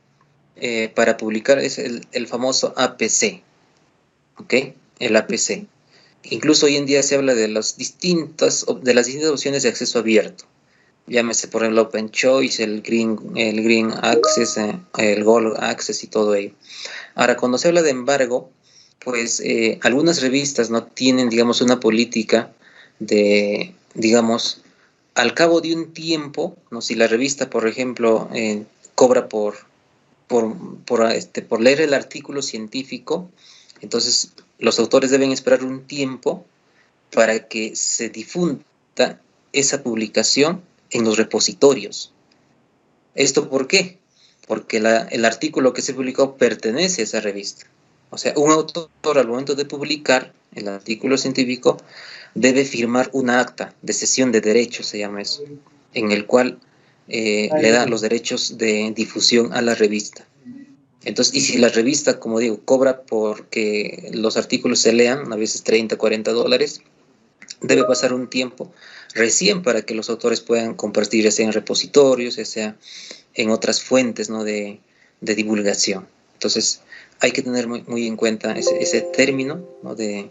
para publicar, es el famoso APC, ¿ok? El APC. Incluso hoy en día se habla de las distintas opciones de acceso abierto. Llámese por ejemplo Open Choice, el Green Access, el Gold Access y todo ello. Ahora, cuando se habla de embargo, pues algunas revistas no tienen, digamos, una política de, digamos, al cabo de un tiempo, ¿no? Si la revista, por ejemplo, cobra por leer el artículo científico, entonces los autores deben esperar un tiempo para que se difunda esa publicación en los repositorios. ¿Esto por qué? Porque el artículo que se publicó pertenece a esa revista. O sea, un autor al momento de publicar el artículo científico debe firmar un acta de cesión de derechos, se llama eso, en el cual le da los derechos de difusión a la revista. Entonces, y si la revista, como digo, cobra porque los artículos se lean, a veces $30, $40, debe pasar un tiempo recién para que los autores puedan compartir, ya sea en repositorios, ya sea en otras fuentes, ¿no? de divulgación. Entonces, hay que tener muy en cuenta ese término, ¿no? de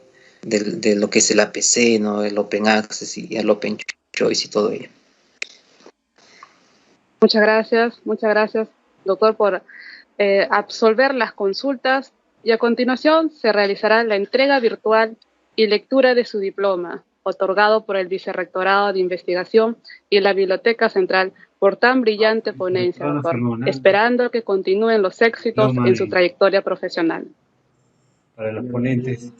lo que es el APC, ¿no? El Open Access y el Open Choice y todo ello. Muchas gracias, doctor, por absolver las consultas y a continuación se realizará la entrega virtual y lectura de su diploma, otorgado por el Vicerrectorado de Investigación y la Biblioteca Central por tan brillante ponencia, doctor, esperando que continúen los éxitos en su trayectoria profesional. Para los ponentes.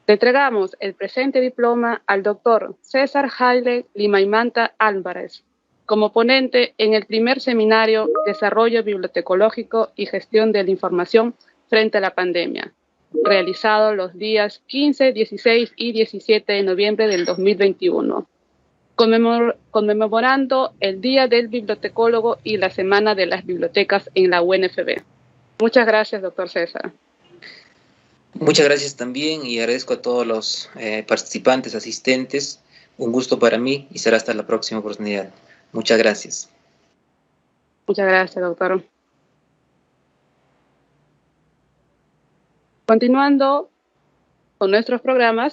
Le entregamos el presente diploma al doctor César Jaile Limaimanta Álvarez, como ponente en el primer seminario Desarrollo Bibliotecológico y Gestión de la Información frente a la pandemia, realizado los días 15, 16 y 17 de noviembre del 2021, conmemorando el Día del Bibliotecólogo y la Semana de las Bibliotecas en la UNFB. Muchas gracias, doctor César. Muchas gracias también y agradezco a todos los participantes, asistentes. Un gusto para mí y será hasta la próxima oportunidad. Muchas gracias. Muchas gracias, doctor. Continuando con nuestro programa,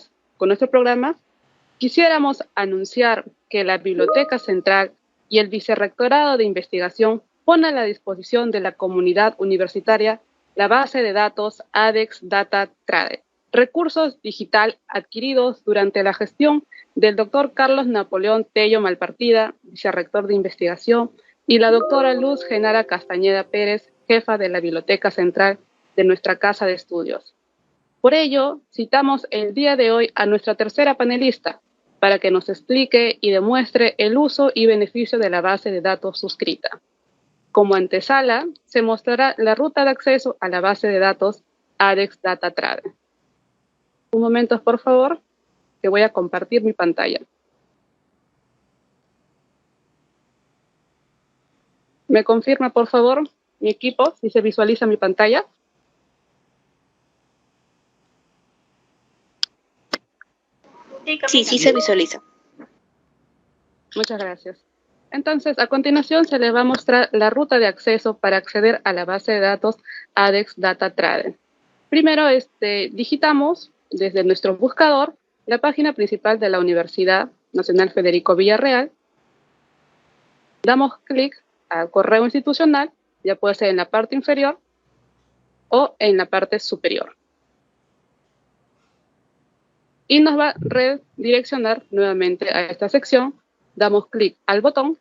quisiéramos anunciar que la Biblioteca Central y el Vicerrectorado de Investigación ponen a la disposición de la comunidad universitaria la base de datos ADEX Data Trade, recursos digital adquiridos durante la gestión del doctor Carlos Napoleón Tello Malpartida, vicerrector de investigación, y la doctora Luz Genara Castañeda Pérez, jefa de la Biblioteca Central de nuestra Casa de Estudios. Por ello, citamos el día de hoy a nuestra tercera panelista para que nos explique y demuestre el uso y beneficio de la base de datos suscrita. Como antesala, se mostrará la ruta de acceso a la base de datos ADEX Data Trade. Un momento, por favor, que voy a compartir mi pantalla. ¿Me confirma, por favor, mi equipo, si se visualiza mi pantalla? Sí, sí se visualiza. Muchas gracias. Entonces, a continuación se les va a mostrar la ruta de acceso para acceder a la base de datos ADEX Data Trade. Primero, digitamos desde nuestro buscador la página principal de la Universidad Nacional Federico Villarreal. Damos clic al correo institucional, ya puede ser en la parte inferior o en la parte superior. Y nos va a redireccionar nuevamente a esta sección. Damos clic al botón.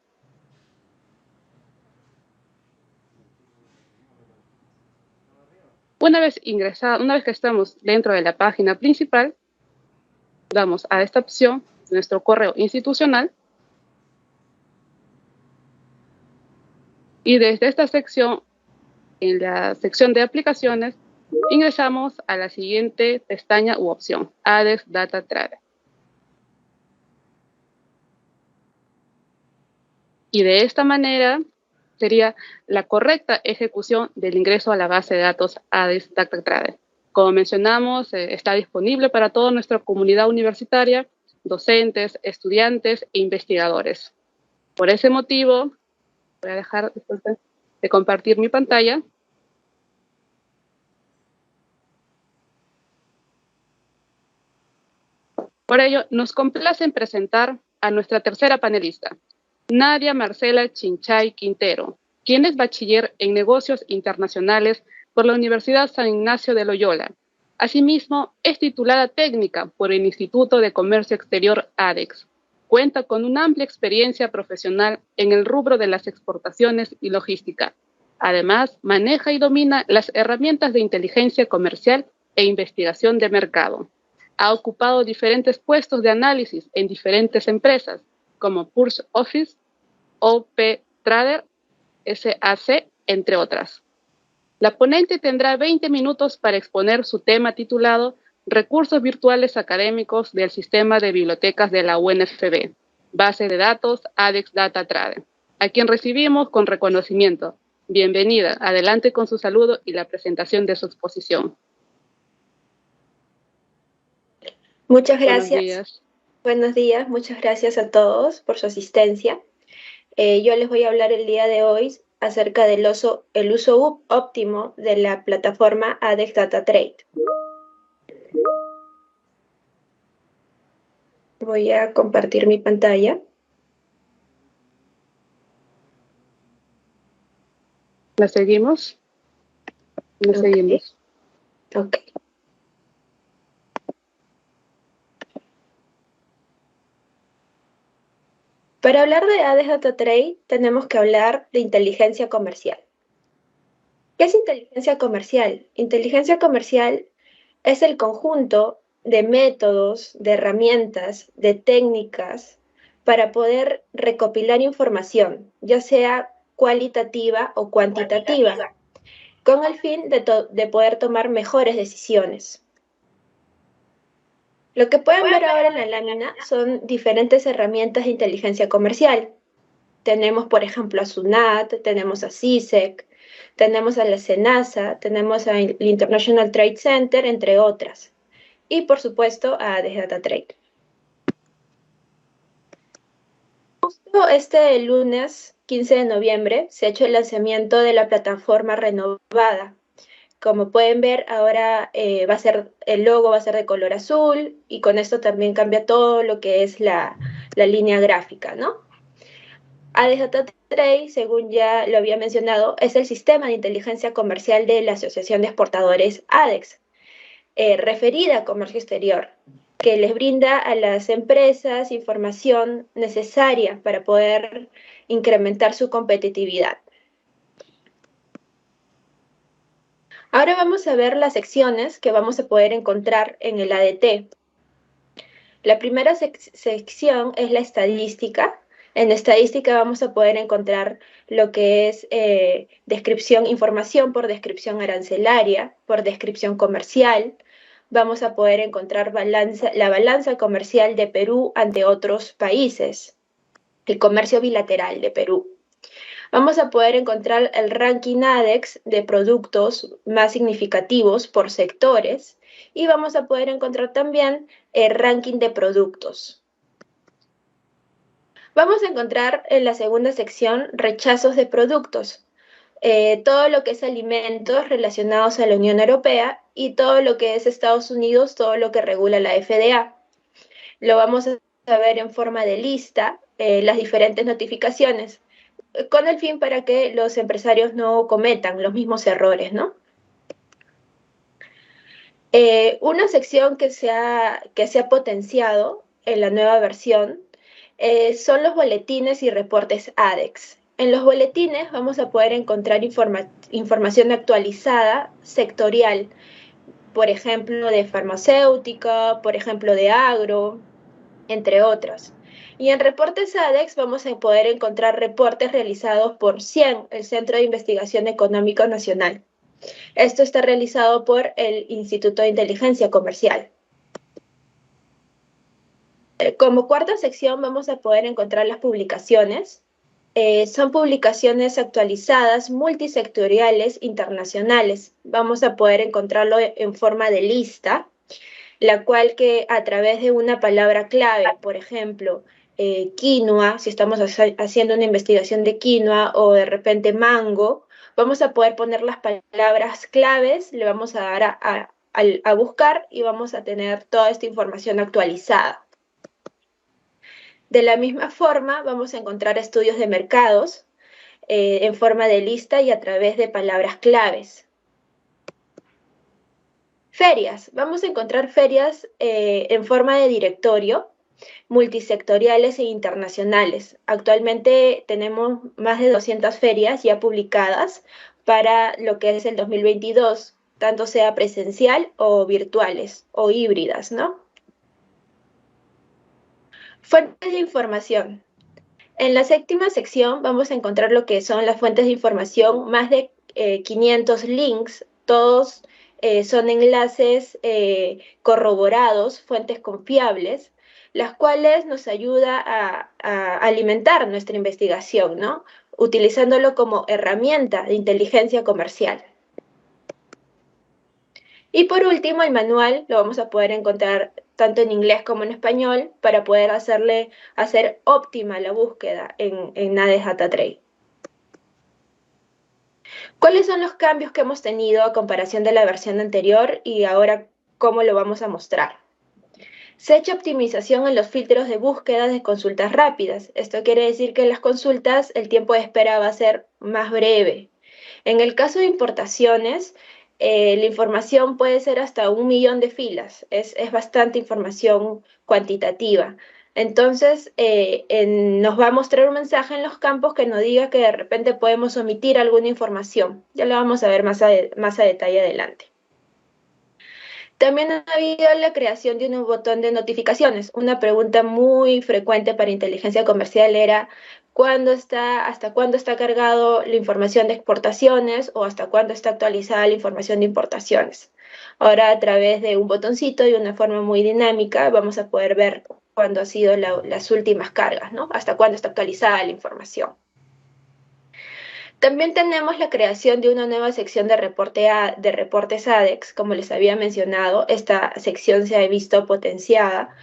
Una vez que estamos dentro de la página principal, damos a esta opción nuestro correo institucional. Y desde esta sección, en la sección de aplicaciones, ingresamos a la siguiente pestaña u opción, ADEX Data Trade. Y de esta manera sería la correcta ejecución del ingreso a la base de datos ADEX Data Trade. Como mencionamos, está disponible para toda nuestra comunidad universitaria, docentes, estudiantes e investigadores. Por ese motivo, voy a dejar de compartir mi pantalla. Por ello, nos complace en presentar a nuestra tercera panelista, Nadia Marcela Chinchay Quintero, quien es bachiller en Negocios Internacionales por la Universidad San Ignacio de Loyola. Asimismo, es titulada técnica por el Instituto de Comercio Exterior ADEX. Cuenta con una amplia experiencia profesional en el rubro de las exportaciones y logística. Además, maneja y domina las herramientas de inteligencia comercial e investigación de mercado. Ha ocupado diferentes puestos de análisis en diferentes empresas, como Pulse Office, OP Trader, SAC, entre otras. La ponente tendrá 20 minutos para exponer su tema titulado Recursos virtuales académicos del sistema de bibliotecas de la UNFB, base de datos ADEX Data Trade, a quien recibimos con reconocimiento. Bienvenida, adelante con su saludo y la presentación de su exposición. Muchas gracias. Buenos días, muchas gracias a todos por su asistencia. Yo les voy a hablar el día de hoy acerca del uso óptimo de la plataforma ADEX Data Trade. Voy a compartir mi pantalla. ¿La seguimos? La seguimos. Ok. Para hablar de ADEX Data Trade, tenemos que hablar de inteligencia comercial. ¿Qué es inteligencia comercial? Inteligencia comercial es el conjunto de métodos, de herramientas, de técnicas para poder recopilar información, ya sea cualitativa o cuantitativa, con el fin de poder tomar mejores decisiones. Lo que pueden ver ahora en la lámina son diferentes herramientas de inteligencia comercial. Tenemos, por ejemplo, a SUNAT, tenemos a CISEC, tenemos a la SENASA, tenemos al International Trade Center, entre otras. Y, por supuesto, a ADEX Data Trade. Justo este lunes 15 de noviembre se ha hecho el lanzamiento de la plataforma renovada. Como pueden ver, ahora el logo va a ser de color azul y con esto también cambia todo lo que es la línea gráfica, ¿no? ADEX Data Trade, según ya lo había mencionado, es el sistema de inteligencia comercial de la Asociación de Exportadores ADEX. referida a comercio exterior, que les brinda a las empresas información necesaria para poder incrementar su competitividad. Ahora vamos a ver las secciones que vamos a poder encontrar en el ADT. La primera sección es la estadística. En estadística vamos a poder encontrar lo que es información por descripción arancelaria, por descripción comercial. Vamos a poder encontrar la balanza comercial de Perú ante otros países, el comercio bilateral de Perú. Vamos a poder encontrar el ranking ADEX de productos más significativos por sectores y vamos a poder encontrar también el ranking de productos. Vamos a encontrar en la segunda sección rechazos de productos, todo lo que es alimentos relacionados a la Unión Europea y todo lo que es Estados Unidos, todo lo que regula la FDA. Lo vamos a ver en forma de lista, las diferentes notificaciones, con el fin para que los empresarios no cometan los mismos errores, ¿no? Una sección que se ha potenciado en la nueva versión son los boletines y reportes ADEX. En los boletines vamos a poder encontrar información actualizada, sectorial, por ejemplo, de farmacéutica, por ejemplo, de agro, entre otros. Y en reportes ADEX vamos a poder encontrar reportes realizados por CIEN, el Centro de Investigación Económico Nacional. Esto está realizado por el Instituto de Inteligencia Comercial. Como cuarta sección vamos a poder encontrar las publicaciones. Son publicaciones actualizadas, multisectoriales, internacionales. Vamos a poder encontrarlo en forma de lista, la cual que a través de una palabra clave, por ejemplo, quinoa, si estamos haciendo una investigación de quinoa o de repente mango, vamos a poder poner las palabras claves, le vamos a dar a buscar y vamos a tener toda esta información actualizada. De la misma forma, vamos a encontrar estudios de mercados en forma de lista y a través de palabras claves. Ferias. Vamos a encontrar ferias en forma de directorio, multisectoriales e internacionales. Actualmente tenemos más de 200 ferias ya publicadas para lo que es el 2022, tanto sea presencial o virtuales o híbridas, ¿no? Fuentes de información. En la séptima sección vamos a encontrar lo que son las fuentes de información, más de 500 links, todos son enlaces corroborados, fuentes confiables, las cuales nos ayuda a alimentar nuestra investigación, ¿no? Utilizándolo como herramienta de inteligencia comercial. Y por último, el manual lo vamos a poder encontrar tanto en inglés como en español para poder hacer óptima la búsqueda en NADES Data Trade. ¿Cuáles son los cambios que hemos tenido a comparación de la versión anterior y ahora cómo lo vamos a mostrar? Se ha hecho optimización en los filtros de búsqueda de consultas rápidas. Esto quiere decir que en las consultas el tiempo de espera va a ser más breve. En el caso de importaciones, la información puede ser hasta 1 millón de filas. Es bastante información cuantitativa. Entonces, nos va a mostrar un mensaje en los campos que nos diga que de repente podemos omitir alguna información. Ya lo vamos a ver más a detalle adelante. También ha habido la creación de un botón de notificaciones. Una pregunta muy frecuente para inteligencia comercial era ¿hasta cuándo está cargado la información de exportaciones o hasta cuándo está actualizada la información de importaciones? Ahora, a través de un botoncito y una forma muy dinámica, vamos a poder ver cuándo han sido las últimas cargas, ¿no? Hasta cuándo está actualizada la información. También tenemos la creación de una nueva sección de reportes ADEX, como les había mencionado. Esta sección se ha visto potenciada,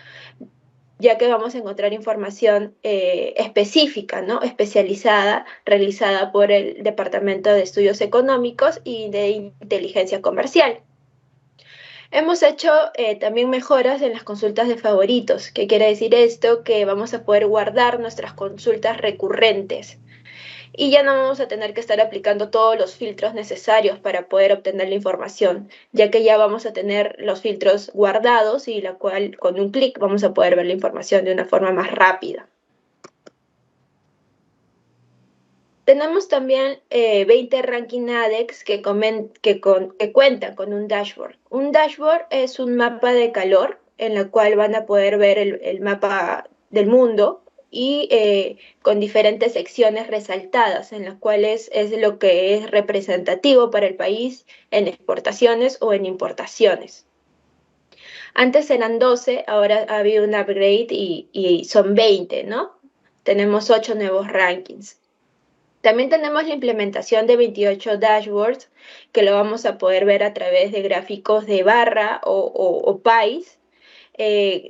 ya que vamos a encontrar información específica, ¿no? Especializada, realizada por el Departamento de Estudios Económicos y de Inteligencia Comercial. Hemos hecho también mejoras en las consultas de favoritos. ¿Qué quiere decir esto? Que vamos a poder guardar nuestras consultas recurrentes. y ya no vamos a tener que estar aplicando todos los filtros necesarios para poder obtener la información, ya que ya vamos a tener los filtros guardados y la cual con un clic vamos a poder ver la información de una forma más rápida. Tenemos también 20 ranking ADEX que cuentan con un dashboard. Un dashboard es un mapa de calor en la cual van a poder ver el mapa del mundo y con diferentes secciones resaltadas, en las cuales es lo que es representativo para el país en exportaciones o en importaciones. Antes eran 12, ahora ha habido un upgrade y son 20, ¿no? Tenemos 8 nuevos rankings. También tenemos la implementación de 28 dashboards que lo vamos a poder ver a través de gráficos de barra o pies,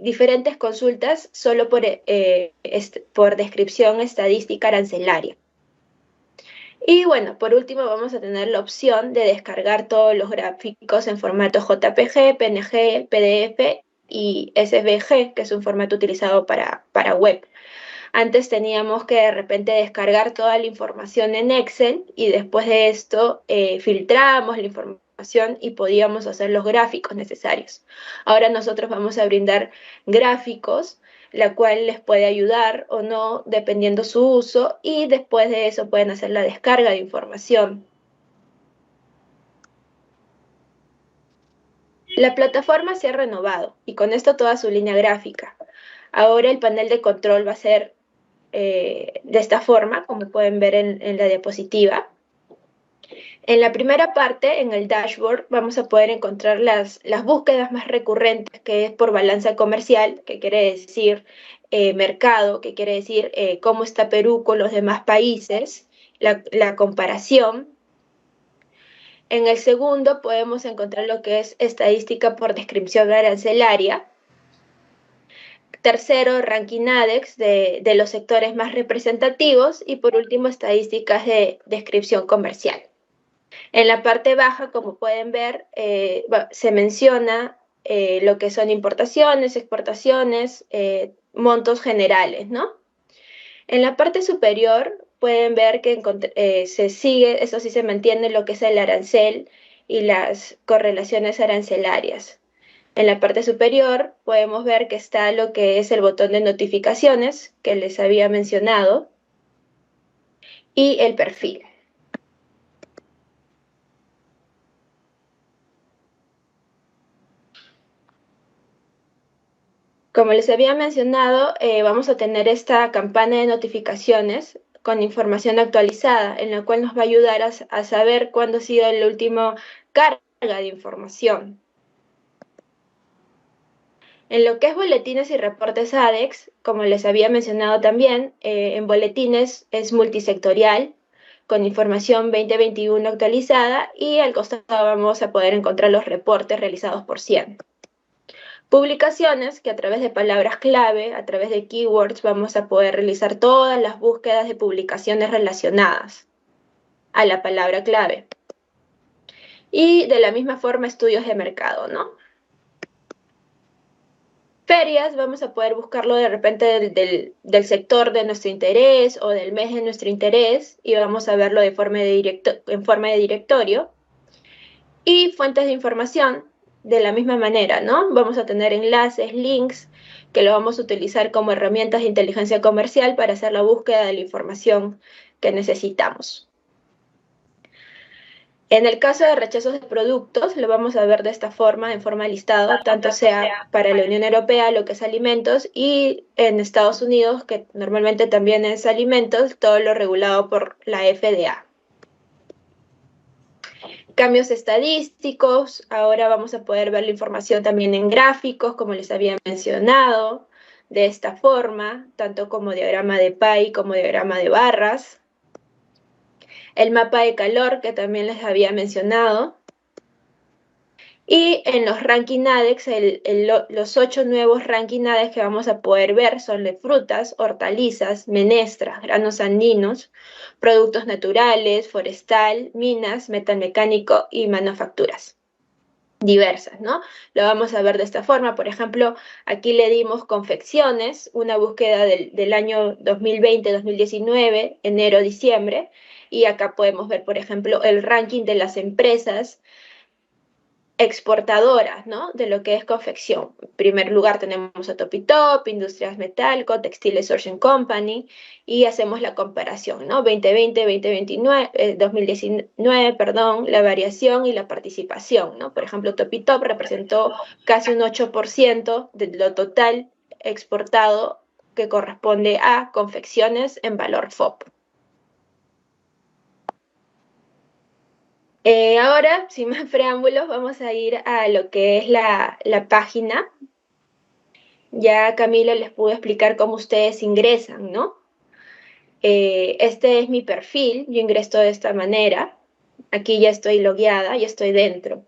diferentes consultas solo por descripción estadística arancelaria. Y bueno, por último vamos a tener la opción de descargar todos los gráficos en formato JPG, PNG, PDF y SVG, que es un formato utilizado para web. Antes teníamos que de repente descargar toda la información en Excel y después de esto filtrábamos la información y podíamos hacer los gráficos necesarios. Ahora nosotros vamos a brindar gráficos, la cual les puede ayudar o no dependiendo su uso, y después de eso pueden hacer la descarga de información. La plataforma se ha renovado y con esto toda su línea gráfica. Ahora el panel de control va a ser de esta forma, como pueden ver en la diapositiva. En la primera parte, en el dashboard, vamos a poder encontrar las búsquedas más recurrentes, que es por balanza comercial, que quiere decir mercado, que quiere decir cómo está Perú con los demás países, la comparación. En el segundo podemos encontrar lo que es estadística por descripción arancelaria. Tercero, ranking ADEX de los sectores más representativos. Y por último, estadísticas de descripción comercial. En la parte baja, como pueden ver, se menciona lo que son importaciones, exportaciones, montos generales, ¿no? En la parte superior pueden ver que se sigue, eso sí se mantiene, lo que es el arancel y las correlaciones arancelarias. En la parte superior podemos ver que está lo que es el botón de notificaciones que les había mencionado y el perfil. Como les había mencionado, vamos a tener esta campana de notificaciones con información actualizada, en la cual nos va a ayudar a saber cuándo ha sido la última carga de información. En lo que es boletines y reportes ADEX, como les había mencionado también, en boletines es multisectorial, con información 2021 actualizada, y al costado vamos a poder encontrar los reportes realizados por 100. Publicaciones, que a través de palabras clave, a través de keywords, vamos a poder realizar todas las búsquedas de publicaciones relacionadas a la palabra clave. Y de la misma forma, estudios de mercado, ¿no? Ferias, vamos a poder buscarlo de repente del sector de nuestro interés o del mes de nuestro interés, y vamos a verlo en forma de directorio. Y fuentes de información, de la misma manera, ¿no? Vamos a tener enlaces, links, que lo vamos a utilizar como herramientas de inteligencia comercial para hacer la búsqueda de la información que necesitamos. En el caso de rechazos de productos, lo vamos a ver de esta forma, en forma de listado, tanto sea para la Unión Europea, lo que es alimentos, y en Estados Unidos, que normalmente también es alimentos, todo lo regulado por la FDA. Cambios estadísticos, ahora vamos a poder ver la información también en gráficos, como les había mencionado, de esta forma, tanto como diagrama de pie como diagrama de barras. El mapa de calor, que también les había mencionado. Y en los ranking ADEX, los 8 nuevos ranking ADEX que vamos a poder ver son de frutas, hortalizas, menestras, granos andinos, productos naturales, forestal, minas, metal mecánico y manufacturas. diversas, ¿no? Lo vamos a ver de esta forma. Por ejemplo, aquí le dimos confecciones, una búsqueda del año 2020-2019, enero-diciembre, y acá podemos ver, por ejemplo, el ranking de las empresas exportadoras, ¿no? De lo que es confección. En primer lugar tenemos a Topitop, Industrias Metalco, Textiles Ocean Company, y hacemos la comparación, ¿no? 2020, 2029, 2019, perdón, la variación y la participación, ¿no? Por ejemplo, Topitop representó casi un 8% de lo total exportado, que corresponde a confecciones en valor FOB. Ahora, sin más preámbulos, vamos a ir a lo que es la página. Ya Camila les pudo explicar cómo ustedes ingresan, ¿no? Este es mi perfil, yo ingreso de esta manera. Aquí ya estoy logueada, ya estoy dentro.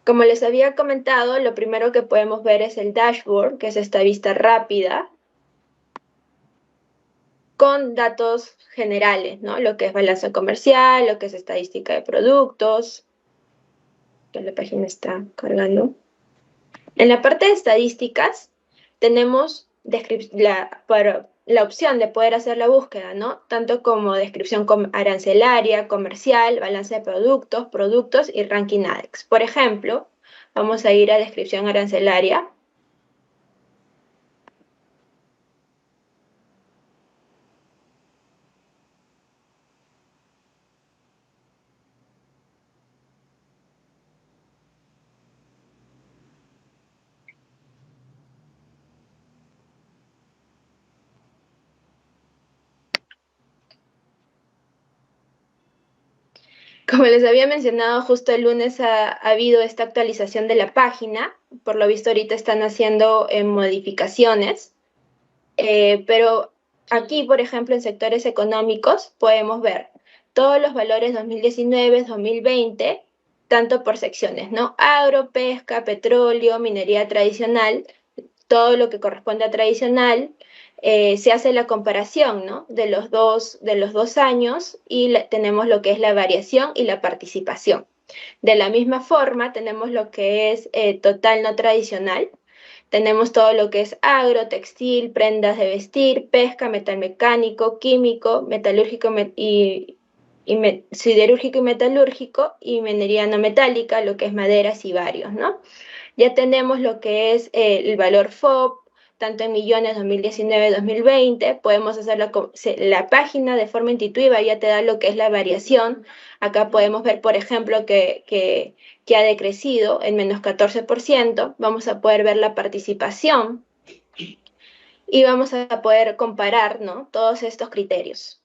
Como les había comentado, lo primero que podemos ver es el dashboard, que es esta vista rápida, con datos generales, ¿no? Lo que es balanza comercial, lo que es estadística de productos. La página está cargando. En la parte de estadísticas tenemos la opción de poder hacer la búsqueda, ¿no? Tanto como descripción arancelaria, comercial, balance de productos y ranking ADEX. Por ejemplo, vamos a ir a descripción arancelaria. Como les había mencionado, justo el lunes ha habido esta actualización de la página. Por lo visto ahorita están haciendo modificaciones. Pero aquí, por ejemplo, en sectores económicos podemos ver todos los valores 2019, 2020, tanto por secciones, ¿no? Agro, pesca, petróleo, minería tradicional, todo lo que corresponde a tradicional. Se hace la comparación, ¿no? de los dos años y tenemos lo que es la variación y la participación. De la misma forma, tenemos lo que es total no tradicional. Tenemos todo lo que es agro, textil, prendas de vestir, pesca, metal mecánico, químico, metalúrgico siderúrgico y metalúrgico, y minería no metálica, lo que es maderas y varios, ¿no? Ya tenemos lo que es el valor FOB, tanto en millones 2019-2020, podemos hacer la página de forma intuitiva, ya te da lo que es la variación. Acá podemos ver, por ejemplo, que ha decrecido en menos 14%, vamos a poder ver la participación y vamos a poder comparar, ¿no? Todos estos criterios.